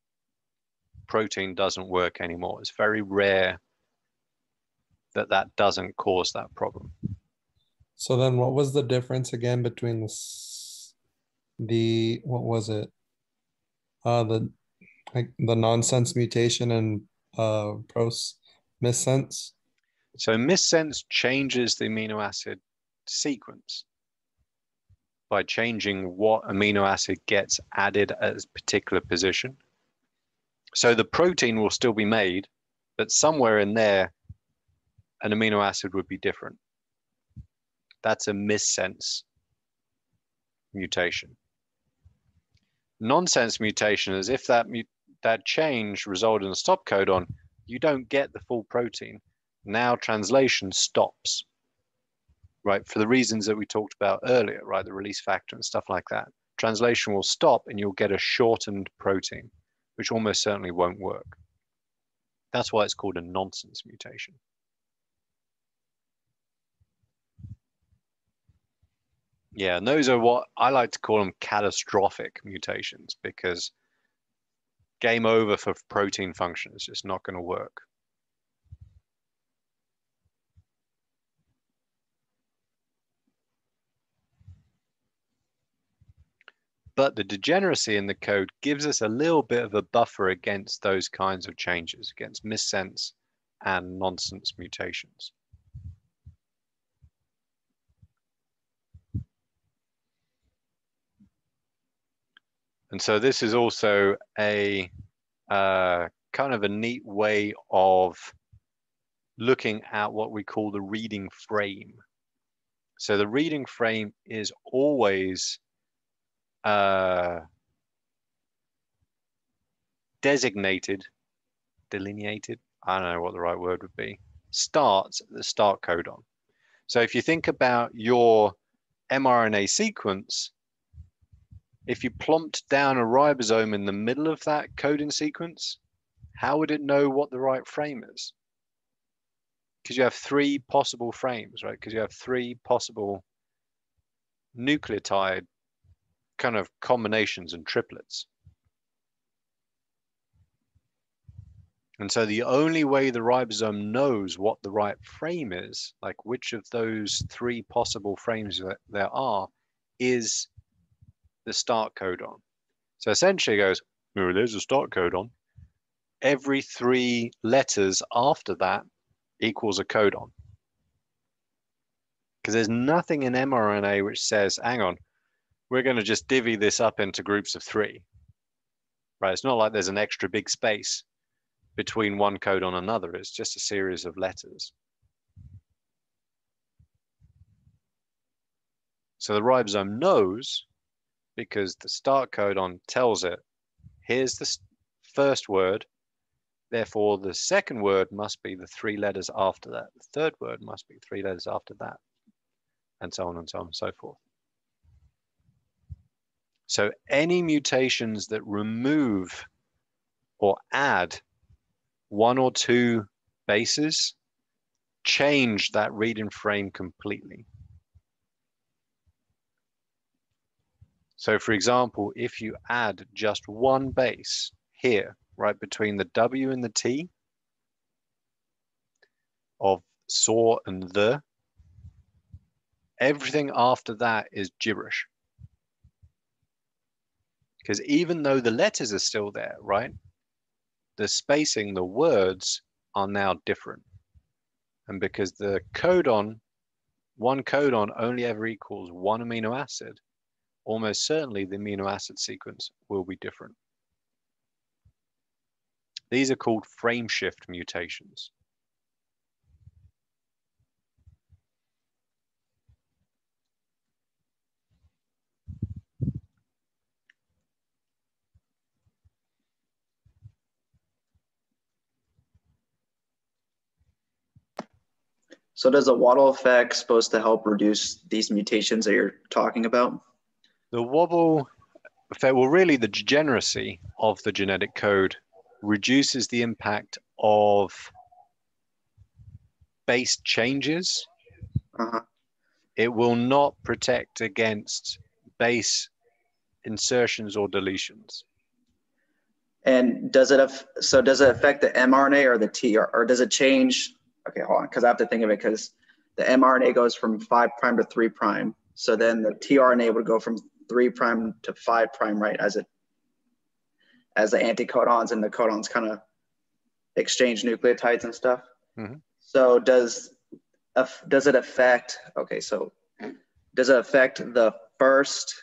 Protein doesn't work anymore. It's very rare that that doesn't cause that problem. So then what was the difference again between the what was it? The nonsense mutation and missense? So missense changes the amino acid sequence by changing what amino acid gets added at a particular position. So the protein will still be made, but somewhere in there, an amino acid would be different. That's a missense mutation. Nonsense mutation is if that change resulted in a stop codon, you don't get the full protein. Now translation stops, right? For the reasons that we talked about earlier, right? The release factor and stuff like that. Translation will stop and you'll get a shortened protein, which almost certainly won't work. That's why it's called a nonsense mutation. Yeah, and those are what I like to call them catastrophic mutations, because game over for protein function is just not going to work. But the degeneracy in the code gives us a little bit of a buffer against those kinds of changes, against missense and nonsense mutations. And so this is also a kind of a neat way of looking at what we call the reading frame. So the reading frame is always designated, delineated, I don't know what the right word would be, starts at the start codon. So if you think about your mRNA sequence, if you plonked down a ribosome in the middle of that coding sequence, how would it know what the right frame is? Because you have three possible frames, right? Because you have three possible nucleotide kind of combinations and triplets. And so the only way the ribosome knows what the right frame is, like which of those three possible frames that there are, is the start codon. So essentially it goes, oh, there's a start codon. Every three letters after that equals a codon. Because there's nothing in mRNA which says, hang on, we're going to just divvy this up into groups of three. Right? It's not like there's an extra big space between one codon and another. It's just a series of letters. So the ribosome knows because the start codon tells it, here's the first word, therefore the second word must be the three letters after that. The third word must be three letters after that, and so on and so on and so forth. So any mutations that remove or add one or two bases change that reading frame completely. So for example, if you add just one base here, right between the W and the T of saw and the, everything after that is gibberish. Because even though the letters are still there, right? The spacing, the words are now different. And because the codon, one codon only ever equals one amino acid, almost certainly the amino acid sequence will be different. These are called frame shift mutations. So does the Waddle effect supposed to help reduce these mutations that you're talking about? The wobble effect, well, really the degeneracy of the genetic code reduces the impact of base changes. It will not protect against base insertions or deletions. And does it affect the mRNA or the T, or does it change? Okay, hold on, because I have to think of it, because the mRNA goes from 5' to 3'. So then the tRNA would go from 3' to 5', right? As the anticodons and the codons kind of exchange nucleotides and stuff. Mm-hmm. So does it affect? Okay, so does it affect the first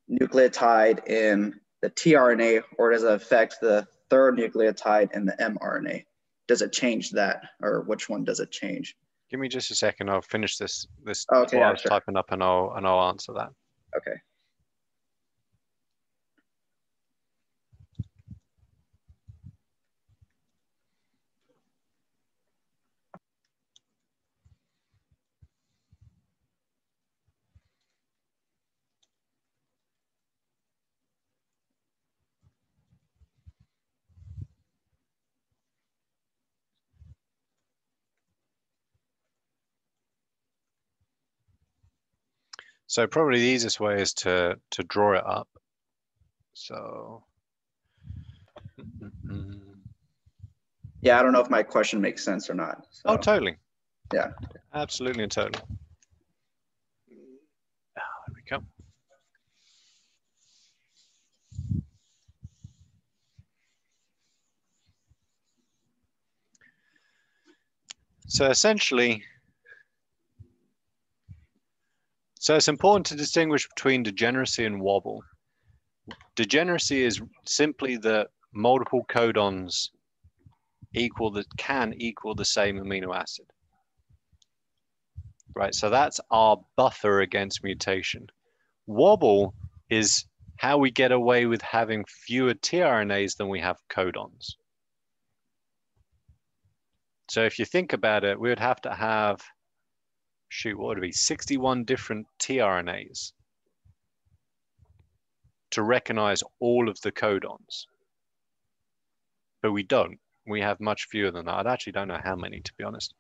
nucleotide in the tRNA, or does it affect the third nucleotide in the mRNA? Does it change that, or which one does it change? Give me just a second. I'll finish this Okay, what yeah, I was sure. typing up, and I'll answer that. Okay. So probably the easiest way is to draw it up. So. Yeah, I don't know if my question makes sense or not. So, oh, totally. Yeah. Absolutely and totally. There we go. So essentially, it's important to distinguish between degeneracy and wobble. Degeneracy is simply that multiple codons can equal the same amino acid. Right, so that's our buffer against mutation. Wobble is how we get away with having fewer tRNAs than we have codons. So if you think about it, we would have to have, shoot, what would it be, 61 different tRNAs to recognize all of the codons. But we don't. We have much fewer than that. I actually don't know how many, to be honest.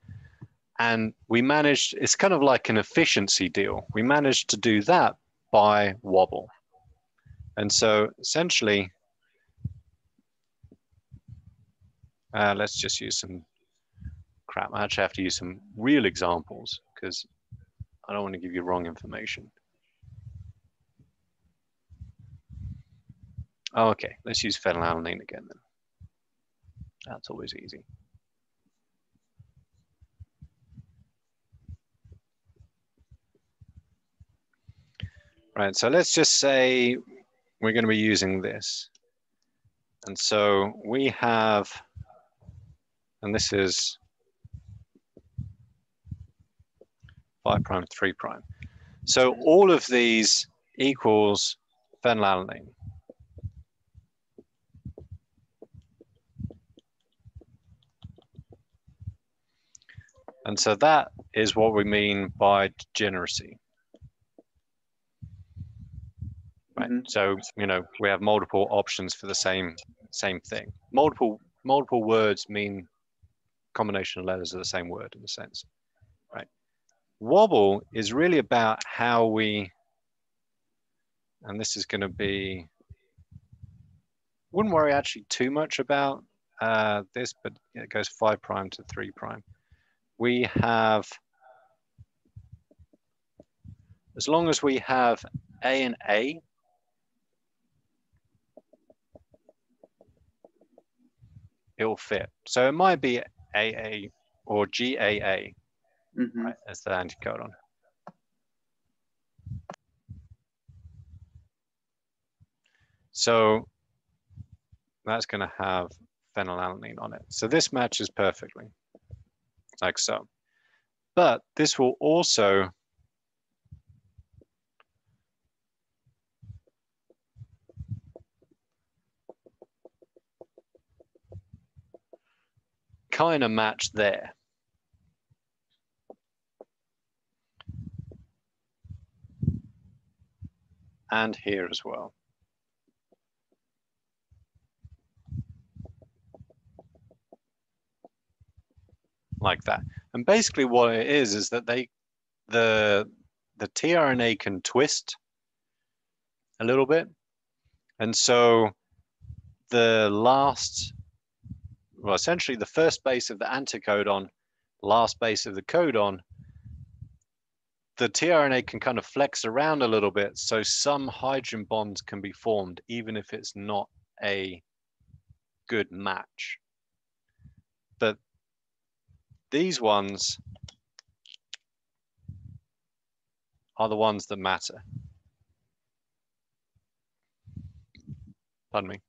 And we managed, it's kind of like an efficiency deal. We managed to do that by Wobble. And so essentially, let's just use some crap. I actually have to use some real examples because I don't want to give you wrong information. Oh, okay, let's use phenylalanine again then. That's always easy. Right, so let's just say we're going to be using this. And so we have, and this is 5', 3'. So all of these equals phenylalanine. And so that is what we mean by degeneracy. Right. Mm-hmm. So, you know, we have multiple options for the same thing. Multiple words mean combination of letters of the same word in a sense. Right. Wobble is really about how we, and this is going to be, wouldn't worry actually too much about this, but it goes 5' to 3'. We have, as long as we have A and A, it will fit. So it might be AA or GAA, mm-hmm. right, as the anticodon. So that's going to have phenylalanine on it. So this matches perfectly, like so. But this will also kind of match there. And here as well. Like that. And basically what it is that the tRNA can twist a little bit. And so the last, well, essentially the first base of the anticodon, last base of the codon, the tRNA can kind of flex around a little bit. So some hydrogen bonds can be formed, even if it's not a good match. But these ones are the ones that matter. Pardon me.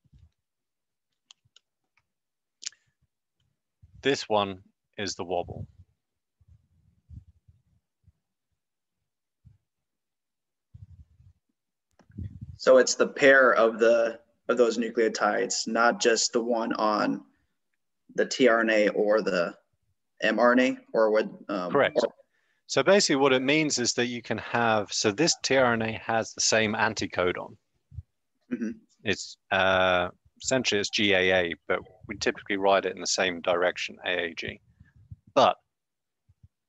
This one is the wobble. So it's the pair of those nucleotides, not just the one on the tRNA or the mRNA, or would correct. So basically what it means is that you can have, so this tRNA has the same anticodon. Mm-hmm. It's essentially it's GAA, but we typically write it in the same direction, AAG. But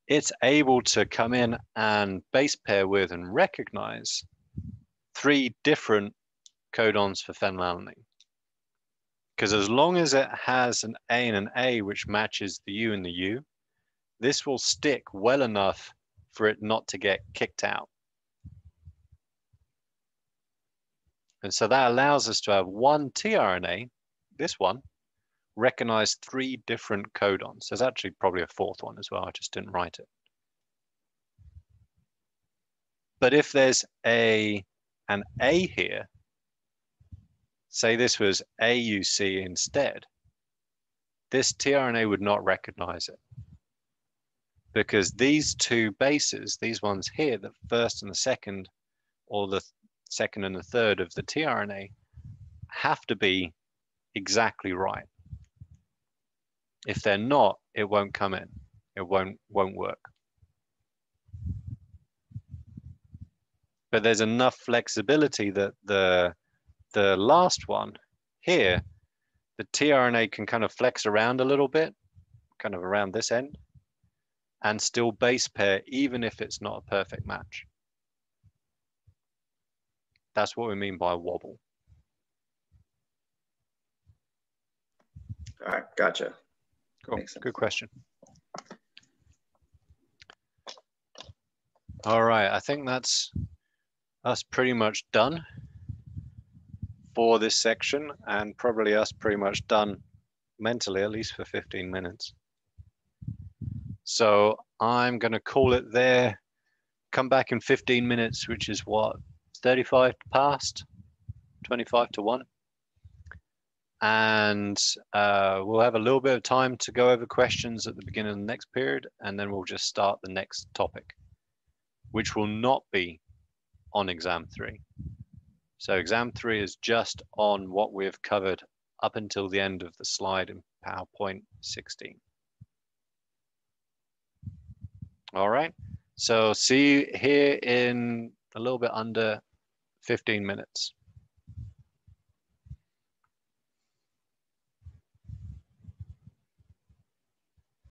it's able to come in and base pair with and recognize 3 different codons for phenylalanine. Because as long as it has an A and an A which matches the U and the U, this will stick well enough for it not to get kicked out. And so that allows us to have one tRNA, this one, recognize 3 different codons. There's actually probably a 4th one as well, I just didn't write it. But if there's an A here, say this was AUC instead, this tRNA would not recognize it. Because these two bases, these ones here, the first and the second, or the second and the third of the tRNA, have to be exactly right. If they're not, it won't come in. It won't work. But there's enough flexibility that the last one here, the tRNA can kind of flex around a little bit, kind of around this end, and still base pair even if it's not a perfect match. That's what we mean by wobble. All right, gotcha. Cool. Good question. All right, I think that's us pretty much done for this section, and probably us pretty much done mentally, at least for 15 minutes. So I'm going to call it there. Come back in 15 minutes, which is what, 35 past, 25 to 1. And we'll have a little bit of time to go over questions at the beginning of the next period, and then we'll just start the next topic, which will not be on exam 3. So exam 3 is just on what we've covered up until the end of the slide in PowerPoint 16. All right, so see you here in a little bit under 15 minutes.